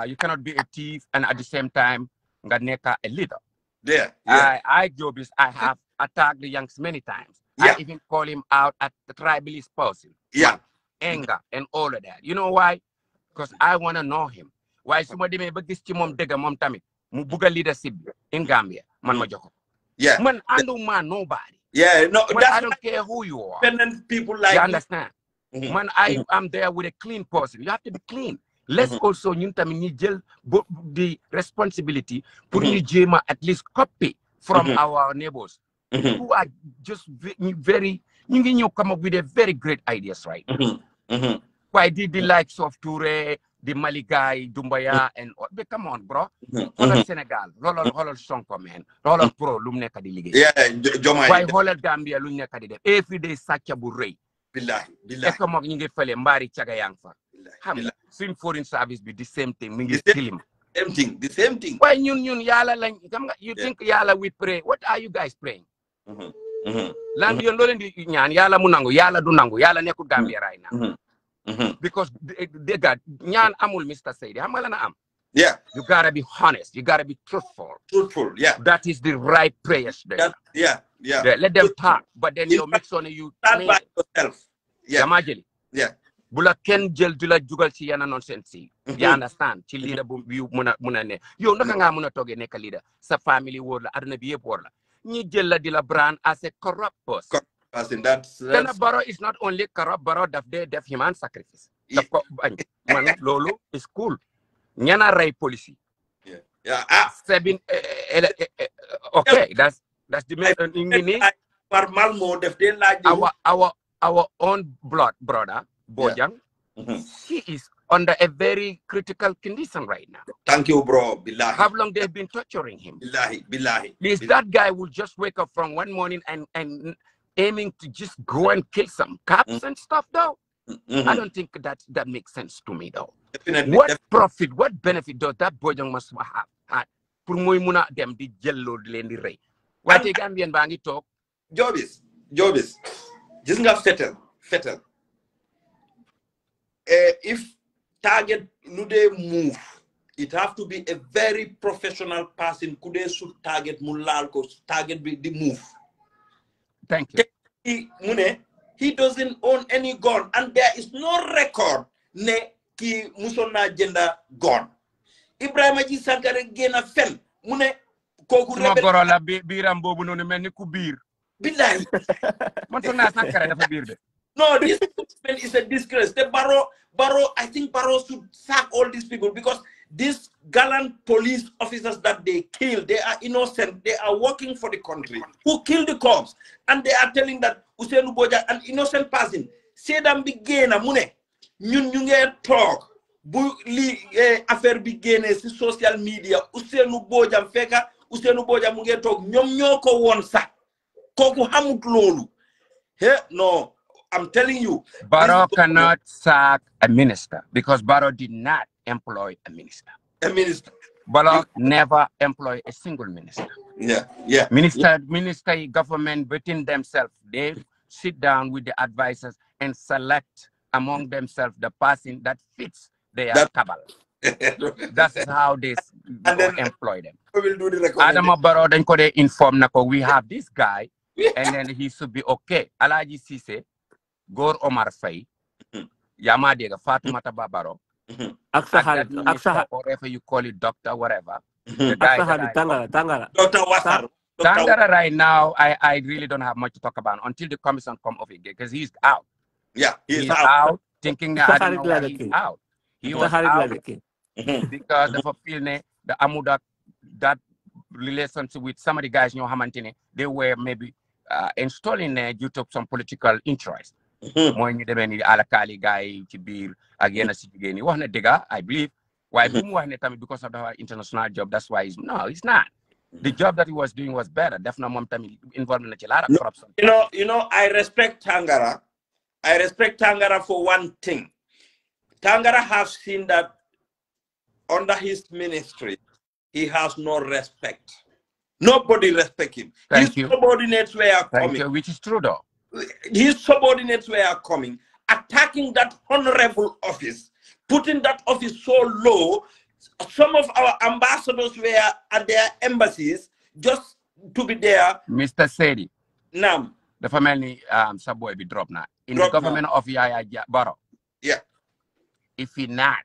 you cannot be a thief and at the same time Ganeka a leader. There. Yeah. I Jobis, I have attacked the Youngs many times. Yeah. I even call him out at the tribalist person. Yeah. Anger and all of that. You know why? Because I want to know him. Why somebody may be this mom dega mom tamit mu buga leadership in Gambia man ma joko. Yeah. Man, I don't mind nobody. Yeah, no, Man, that's I don't care who you are. independent people like You understand? Mhm. Man, I'm there with a clean person. You have to be clean. Let's also the responsibility pour ñu jéema at least copy from our neighbors who are just very ñu ngi ñëw come up with a very great ideas right now. Why did the likes of Touré, the Mali guy, Doumbouya, and but come on, bro. Holal Senegal, holal Sonko man, holal pro lu mu nekk di liggéey. Yeah, Jomai. Why holal Gambia lu ñu nekk di def every day sàcca bu rëy. Billahi. Est-ce que moom ñu ngi fële mbaari caga yaa ngi fa. Xam nga suñ foreign service bi the same thing mi ngi tilim. The same thing. Why ñun yàlla lañ xam nga you think yàlla we pray what are you guys praying? Lan yéen loo leen di ñaan yàlla mu nangu yàlla du nangu yàlla nekkul Gambia right now. Because they got ñaan amul Mr. Saidi xam nga la na am. Yeah. You gotta be honest. You gotta be truthful. Truthful. Yeah. That is the right prayers there. Yeah. Let them talk, but then you make sure you stand by yourself. Yeah. Yamajeli. Yeah. Bula ken jël du la jugal ci yana nonsense yi. You understand? Ci leader bu muna ne. Yow naka nga muna toge nekk leader. Sa family wóor la aduna bi yëpp wóor la. Ñi jël la di la brand as a corrupt person. That's Barrow is not only corrupt, Barrow daf human sacrifice. Daf ko bañ. Man lolu is cool. Ñana ray policy. Yeah. Okay, that's the main Malmo def de laaj our own brother Bojang. He is under a very critical condition right now. Thank you, bro. Billahi. How long they've been torturing him? Billahi. Is that guy will just wake up from one morning and aiming to just go and kill some cops and stuff though? I don't think that makes sense to me though. Definitely. What profit, what benefit does that Bojang must have pour moy muna dem di jello di len di rey? Waate Gambien ba ngi tok Jobis gis nga fetel if target nu dey move it have to be a very professional person ku dey shoot target mu laal ko target bi di move. Thank you. He doesn't own any gun and there is no record ne ki musona jenda gun. Ibrahima Ji Sankare gena fen mune koku rebel goro la biram bobu nonu melni ku bir billahi man to na Sankare dafa bir de no this is a disgrace. The Barrow I think Barrow should sack all these people because these gallant police officers that they kill, they are innocent, they are working for the country. Who killed the cops and they are telling that Ousainou Bojang an innocent person say them begin mune ñun ñu nge talk bu li affaire bi génné ci social media Ousainou Bojang fekka Ousainou Bojang mu nge tok ñom ñoko won sax koku xamut lolu no I'm telling you Barrow cannot sack a minister because Barrow did not employ a minister. Barrow never employed a single minister. Yeah. Minister government within themselves, they sit down with the advisors and select among themselves the person that fits their cabal. That's how they employ them. We will do the recommendation. Adama Barrow then could inform Nako, we have this guy, and then he should be okay. Alaji Cisse, Gor Omar Faye, Yamadega, Fatimata Barrow, whatever you call it, doctor, whatever. The guy Tangara. Dr. Wasar. Tangara right now, I really don't have much to talk about until the commission come of it because he's out. Yeah, he's out thinking that I don't know why he's out. He was out because of a feeling the Amuda that relationship with some of the guys in Hamantine, they were maybe installing there due to some political interest. More you the Alakali guy to be again as again. I believe why because of the international job. That's why he's not. The job that he was doing was better. Definitely, mom tamit involved in a lot of corruption. You know, I respect Tangara. I respect Tangara for one thing. Tangara has seen that under his ministry, he has no respect. Nobody respect him. Thank His you. subordinates were Thank coming. you, which is true though. His subordinates were coming, attacking that honorable office, putting that office so low. Some of our ambassadors were at their embassies just to be there. Mr. Sedi. Nam. The family subway be dropped now. In Drop the government of Yaya Barrow. Yeah. If he not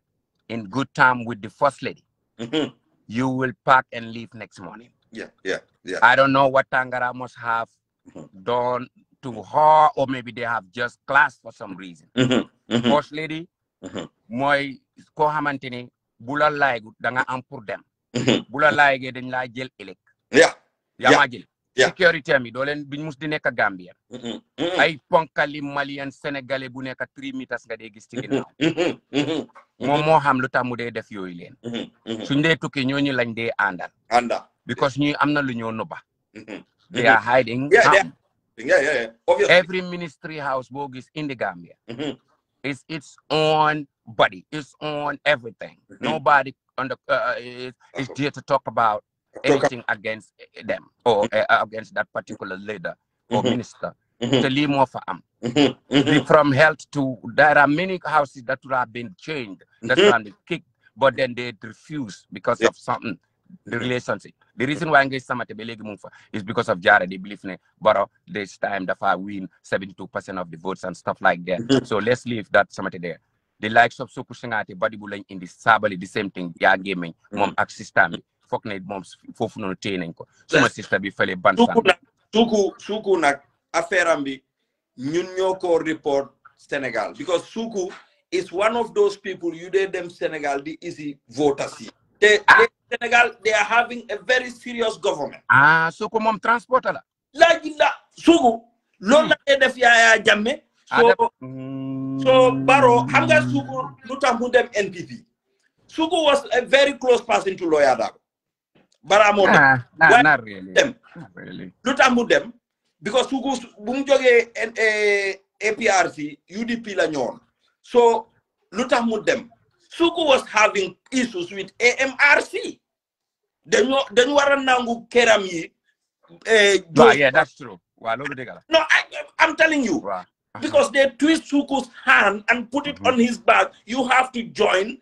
in good time with the first lady, you will pack and leave next morning. Yeah, yeah, yeah. I don't know what Tangara must have done to her, or maybe they have just clashed for some reason. First lady, moi ko xamanteni bula laygu da nga am pour dem. Bula layge dañ la jël elek. Yeah. Ya ma jël. Yeah. Sécurité mi do len biñ mus di nek Gambia. Ay ponkali malien sénégalais bu nek 3 meters nga dé gis ci ginaaw. Mom mo xam lu tax mu dé def yoy len. Suñ dé tukki ñoñu lañ dé andal. Because ñuy amna lu ñoo noba. They are hiding. Yeah. Obviously. Every ministry house bogus in the Gambia is its own body, its own everything. Nobody on the is there to talk about anything against them or against that particular leader or minister. To leave more for from health to there are many houses that would have been changed, that would have been kicked, but then they refuse because of something. The relationship. The reason why I get some at the Belegi move is because of Jara. They believe in but this time the far win 72% of the votes and stuff like that. So let's leave that somebody there. The likes of Sukushingati, body bullying in the Sabali, the same thing. Yeah, gaming, mom system. Fuck need moms for no training. So my sister be fairly banned. Suku nak affaire ambi ñun ñoko report Senegal because Suku is one of those people you did them Senegal the easy voters. Senegal, they are having a very serious government. Suku mom transporter la. La Suku, lola def Yaya Jammeh. So Barrow, hanga Suku luta mu dem NPP. Suku was a very close person to Lawyer Darboe. Baramo not really. Not really. Luta mu dem because Suku bu mu joge APRC UDP la ñoon. So luta mu dem. Suku was having issues with AMRC. Then you are nangu kerami. Yeah, that's true. No, I'm telling you. Because they twist Suku's hand and put it on his back. You have to join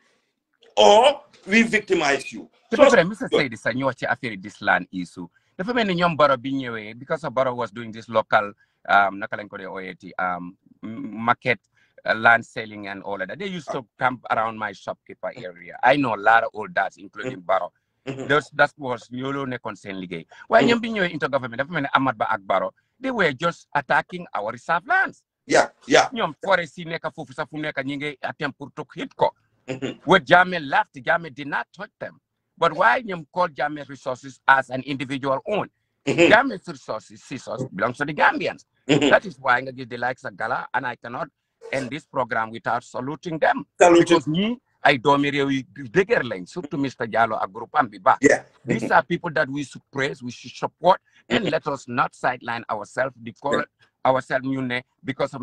or we victimize you. So, Mr. Say this, I know what this land issue. The family young Barrow being because Barrow was doing this local market. Land selling and all of that. They used to camp around my shopkeeper area. I know a lot of old dads, including Barrow. That was Yolo ne concern lige. When you been into government, Ahmad Ba Akbaro, they were just attacking our reserve lands. Yeah. Nyom forest neka fufusa funeka nyinge attempt to hit ko. Where Jammeh left, Jammeh did not touch them. But why you call Jammeh resources as an individual own? Jammeh's resources belongs to the Gambians. That is why I give the likes of Gala, and I cannot end this program without saluting them. Because me, I don't really bigger lane, so to Mr. Jallo, a group and be back. Yeah. These are people that we should praise, we should support, and let us not sideline ourselves, ourselves because of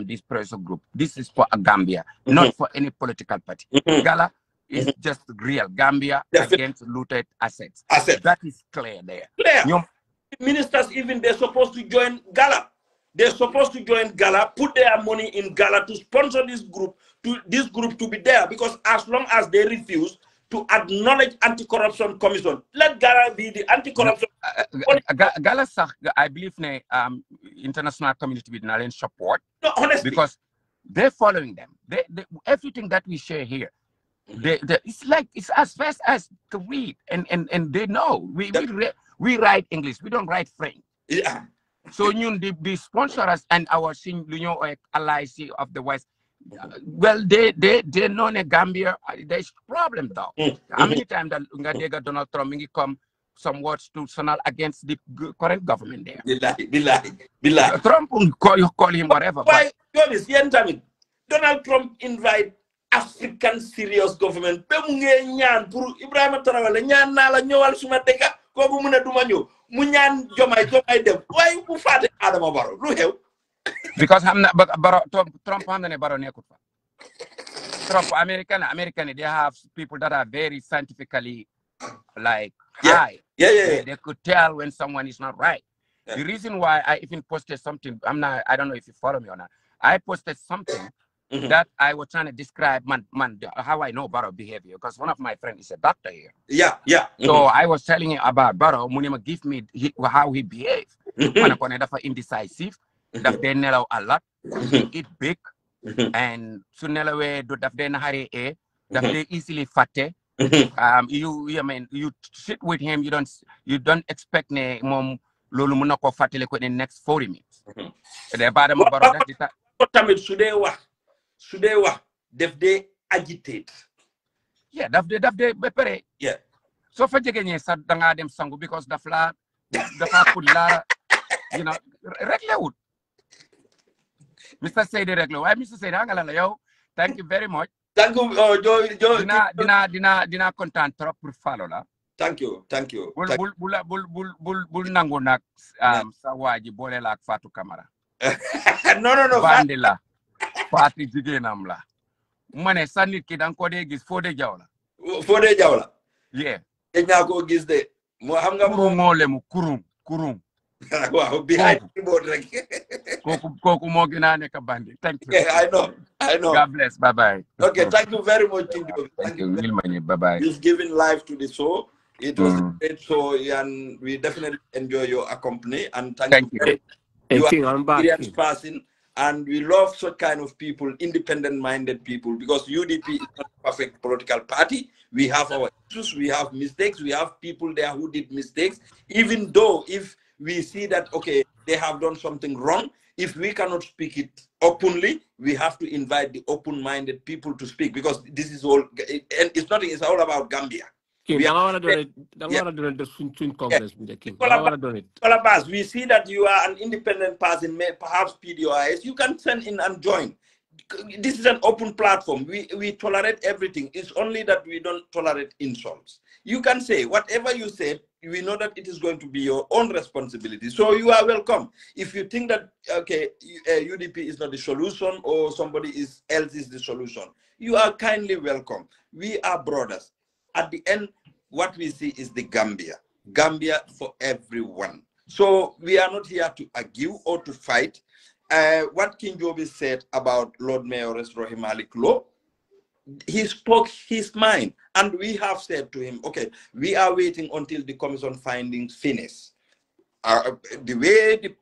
this pressure group. This is for a Gambia, not for any political party. Gala is just real Gambia against looted assets. That is clear there. Ministers, even they're supposed to join Gala. They're supposed to join Gala, put their money in Gala to sponsor this group to be there, because as long as they refuse to acknowledge anti-corruption commission, let Gala be the anti-corruption. Gala, I believe international community with Nalen support. No, honestly, because they're following them. They everything that we share here, it's as fast as to read, and they know we write English, we don't write French. Yeah. So the sponsors and our allies of the West, well, they know in Gambia there's problem though. How many times that Donald Trump come some words to sonal against the current government there? Billahi. Trump will call him whatever. Why Donald Trump invite African serious government. kooku mu ne duma ñëw mu ñaan Jomay dem waaye bu faate Adama Barrow lu xew because xam na Barrow Trump xam na ne Barrow nekkut fa Trump American they have people that are very scientifically like high. Yeah. They could tell when someone is not right. The reason why I even posted something, I don't know if you follow me or not. I posted something that I was trying to describe how I know Barrow behavior, because one of my friends is a doctor here. Yeah. So I was telling him about Barrow, Munima give me how he behaves. Manakone dafa indecisive, daf de nelaw a lot, eat big, and su nelawee daf de nahari daf de easily fatte. You sit with him, you don't expect ne mom lolu mu nako fatale ko in the next 40 minutes. The bottom of Barrow that tamit su dee wax def de agitate. Yeah, daf de ba pare. Yeah. So fa jege ñe sa da nga dem sangu because dafa put la regle wut. Mr. Seydi regle. Why Mr. Seydi nga la yow? Thank you very much. Thank you, Dina content trop pour follow la. Thank you. Bul nangu nak sa waji bolé la ak Fatou Camara. No. Bandi la. Fatou jigéenam la. Mané sa nit ki dang ko dé gis Fodé Diaw la. Yeah. Ñaa ko gis de. Mo xam nga mo ngolemu kurum. Wow, behind the board rek. Koku mo gëna nek bandi. Thank you. Yeah, I know. God bless. Bye-bye. Okay, thank you very much, King Joby. Thank you. Bye-bye. You've given life to the show. It was a great show, and we definitely enjoy your company. And thank you. You are an experienced person, and we love such kind of people, independent-minded people, because UDP is not a perfect political party. We have our issues, we have mistakes, we have people there who did mistakes. Even though if we see that, okay, they have done something wrong, if we cannot speak it openly, we have to invite the open-minded people to speak, because this is all, and it's all about Gambia. We see that you are an independent person, perhaps PDOIS, you can send in and join. This is an open platform. We tolerate everything. It's only that we don't tolerate insults. You can say whatever you said. We know that it is going to be your own responsibility. So you are welcome. If you think that, okay, UDP is not the solution or somebody else is the solution, you are kindly welcome. We are brothers. At the end, what we see is the Gambia for everyone. So we are not here to argue or to fight. What King Joby said about Lord Mayor Rohey Malick Lowe, he spoke his mind, and we have said to him, okay, we are waiting until the commission findings finish. The way the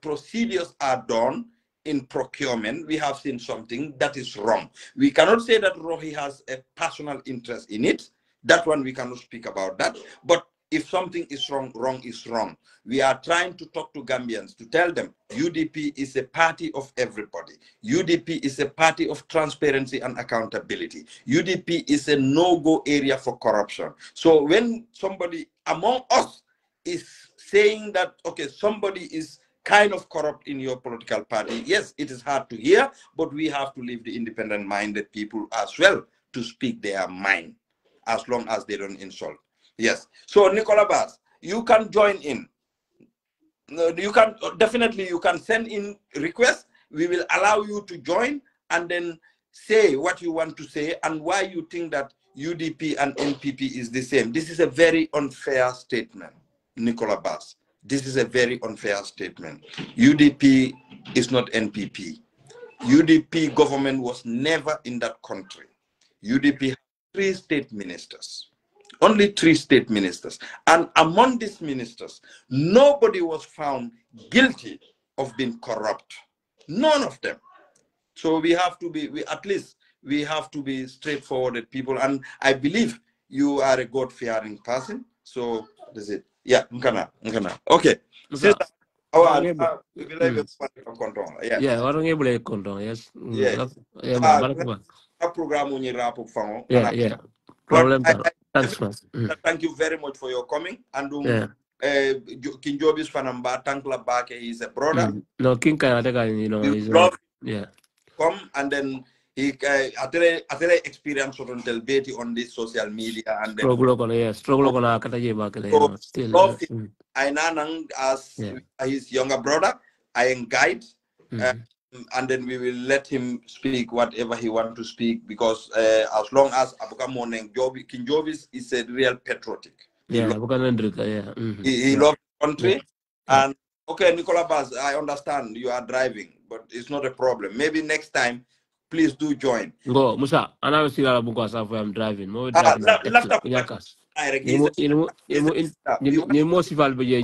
procedures are done in procurement, we have seen something that is wrong. We cannot say that Rohey has a personal interest in it. That one, we cannot speak about that. But if something is wrong, wrong is wrong. We are trying to talk to Gambians to tell them UDP is a party of everybody. UDP is a party of transparency and accountability. UDP is a no-go area for corruption. So when somebody among us is saying that, okay, somebody is kind of corrupt in your political party, yes, it is hard to hear, but we have to leave the independent-minded people as well to speak their mind, as long as they don't insult. Yes. So Nicola Bass, you can join in. You can definitely send in requests. We will allow you to join and then say what you want to say and why you think that UDP and NPP is the same. This is a very unfair statement, Nicola Bass. This is a very unfair statement. UDP is not NPP. UDP government was never in that country. UDP has 3 state ministers. Only 3 state ministers. And among these ministers, nobody was found guilty of being corrupt. None of them. So we have to be, we have to be straightforward people. And I believe you are a God-fearing person. So that's it. Yeah, Nkana. Okay. Sister, yeah. Problem. Thank you very much for your coming. And King Joby's fanamba, Tankla Bake is a brother. No, King Kayateka, he's love. Yeah. Come and then he atele experience on beti on this social media and then struggle kono kata je ba kale so still love him. I nanang as his younger brother. I am guide, and then we will let him speak whatever he want to speak because as long as Abuka Moneng Jovi King Jovis is a real patriotic. He loves the country. And okay, Nicola Baz, I understand you are driving, but it's not a problem. Maybe next time, please do join. Go, Musa. I never see that book as I'm driving. More driving. Ni mosifal be je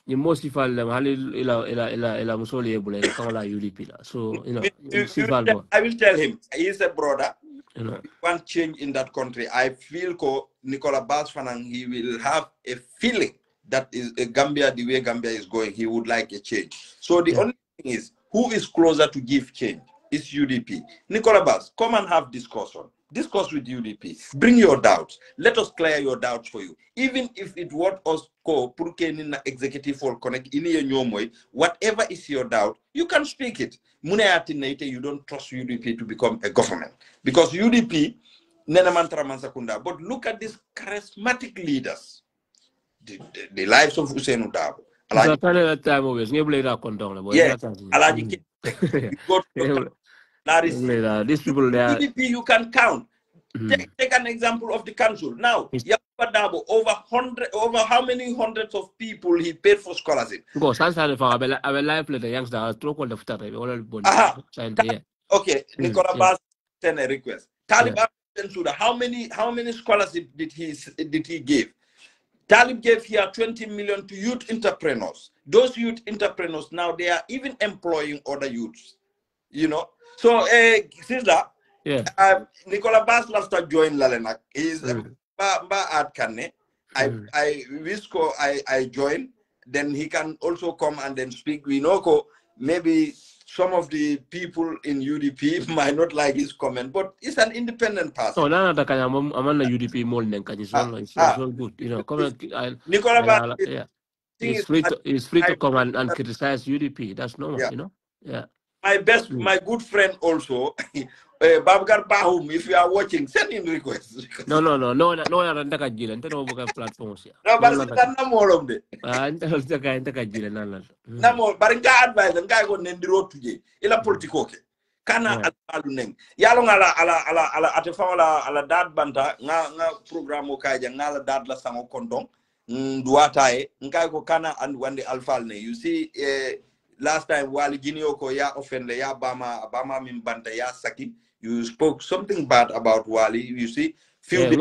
ni mosifal le hali ila musoli ebule ila kama la UDP la. So I will tell him he's a brother. One change in that country. I feel Nicola Baz Fanang, he will have a feeling that is Gambia, the way Gambia is going, he would like a change. So the only thing is, who is closer to give change? It's UDP. Nicola Baz, come and have discussion. Discuss with UDP. Bring your doubts. Let us clear your doubts for you. Even if it what us call executive or connect in whatever is your doubt, you can speak it. You don't trust UDP to become a government. Because UDP, but look at these charismatic leaders. The lives of Hussein Dabo. These people there. UDP you can count. Take an example of the council. Now, Yakuba Dabo, over how many hundreds of people he paid for scholarship? Go, okay, Nicola Baz sent a request. Taliban how many scholarship did he give? Talib gave here 20 million to youth entrepreneurs. Those youth entrepreneurs now they are even employing other youths. You know. So sister, Nicola Baz last to join Lalenak. He's at Kane. I join. Then he can also come and then speak. We know maybe some of the people in UDP might not like his comment, but he's an independent person. Oh, no, I'm on the UDP more than it's all good. You know, Nicola Baz, he's free to come and criticize UDP. That's normal, you know. Yeah. My good friend also, Babgar Bahum, if you are watching, send him requests. No, platforms here. No, but it's more of it. No, but in advice, and guy go nendi road today. Ila politiko ke. Kana aluneng. Yalong ala atefala ala dad banta nga programo kaja nga dad la sango kondong. Duatae ngai ko kana and wande alfalne. You see last time Wali Ginioko ya offendle ya Bama mimbanta ya saki. You spoke something bad about Wali. You see, few days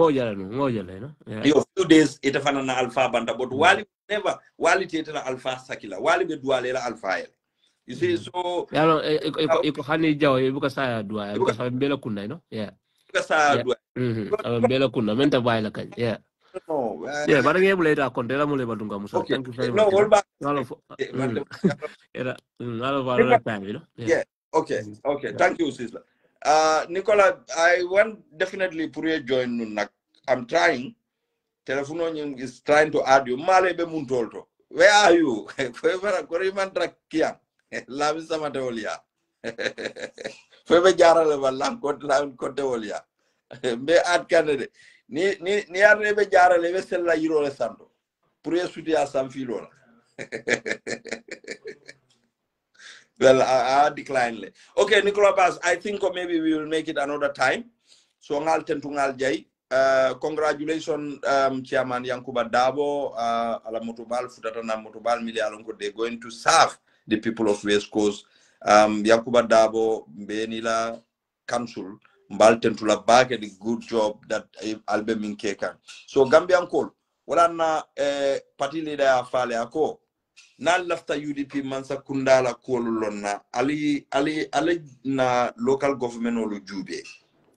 itafana na alpha banda, but Wali never Wali tetana alpha sakila. Wali be dualela alpha. You see, so iko hani jao ibuka saya dua ibuka saya mbele kuna you know ibuka saya dua mbele kuna menta baila kan but I'm able to control mule badunga musa. Thank you very much. No, all back. Okay. Thank you, sister. Nicola, I want definitely Puriya join. I'm trying. Telephone is trying to add you. Male be muntolto. Where are you? Koriman trakia. Lavi sama teolia. Febe jara le balam kote olia. Be add candidate. Ni arrebe jara le vesel la yiro le santo. Puriya sudia sam filo. Well, I decline. Okay, Nicola Baz, I think maybe we will make it another time. So, ngal tentungal jay. Congratulations, Chairman Yankuba Dabo, ala motobal futatana motobal milialonko. They're going to serve the people of West Coast. Yankuba Dabo, Benila Council, mbal tentula back the good job that Albe Minkeka. So, Gambian call. Wala na party leader afale ako. Na lafta UDP mansa kundala kolulonna ali na local government olu jube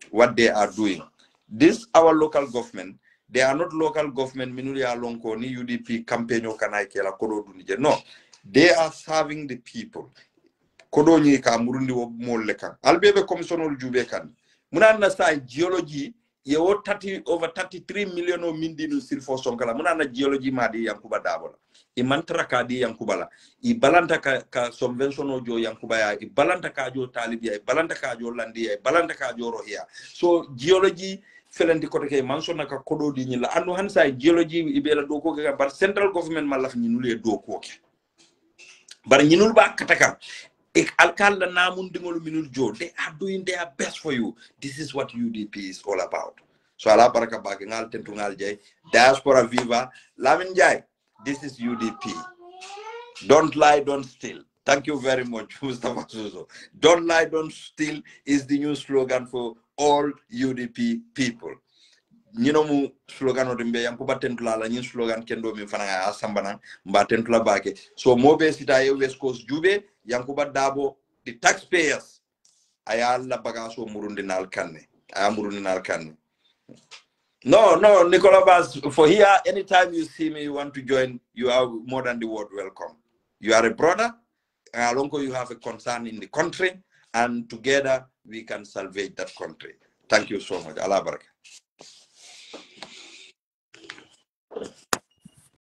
what they are doing. This our local government, they are not local government minuli alonko ni UDP campaign kanai kela kodo dunije. No, they are serving the people. Kodo ni ka murundi wo molle kan albebe commission olu jube kan muna na sa geology Yewo over 33 million o mindinu silfo sonkala muna na geology madi Yankuba Dabo la I mantra ka di Yankuba la I balanta ka subvention o jo Yankuba ya I balanta ka jo talibia I balanta ka jo landia I balanta ka jo rohia so geology felendi kote ke manso naka kodo di nyila anu hansa geology ibela doko ke bar central government malaf nyinule doko ke bar nyinul ba kataka alkal la namun dingolu minul jo they are doing their best for you. This is what UDP is all about. So ala baraka bagi ngal tentu ngal jay diaspora viva Lamin Jay. This is UDP. Don't lie, don't steal. Thank you very much, Mustafa Suso. Don't lie, don't steal is the new slogan for all UDP people. Mu slogan odembe Yankuba tentula la slogan kendo mi fana asambana mba tentula bake so mobe sita ye West Coast Jube Yankuba Dabo the taxpayers ayalla bagaso murundinal kanne ayamurundinal kanne no Nicola Vaz for here anytime you see me you want to join you are more than the word welcome. You are a brother alongo you have a concern in the country and together we can salvage that country. Thank you so much. Allah baraka.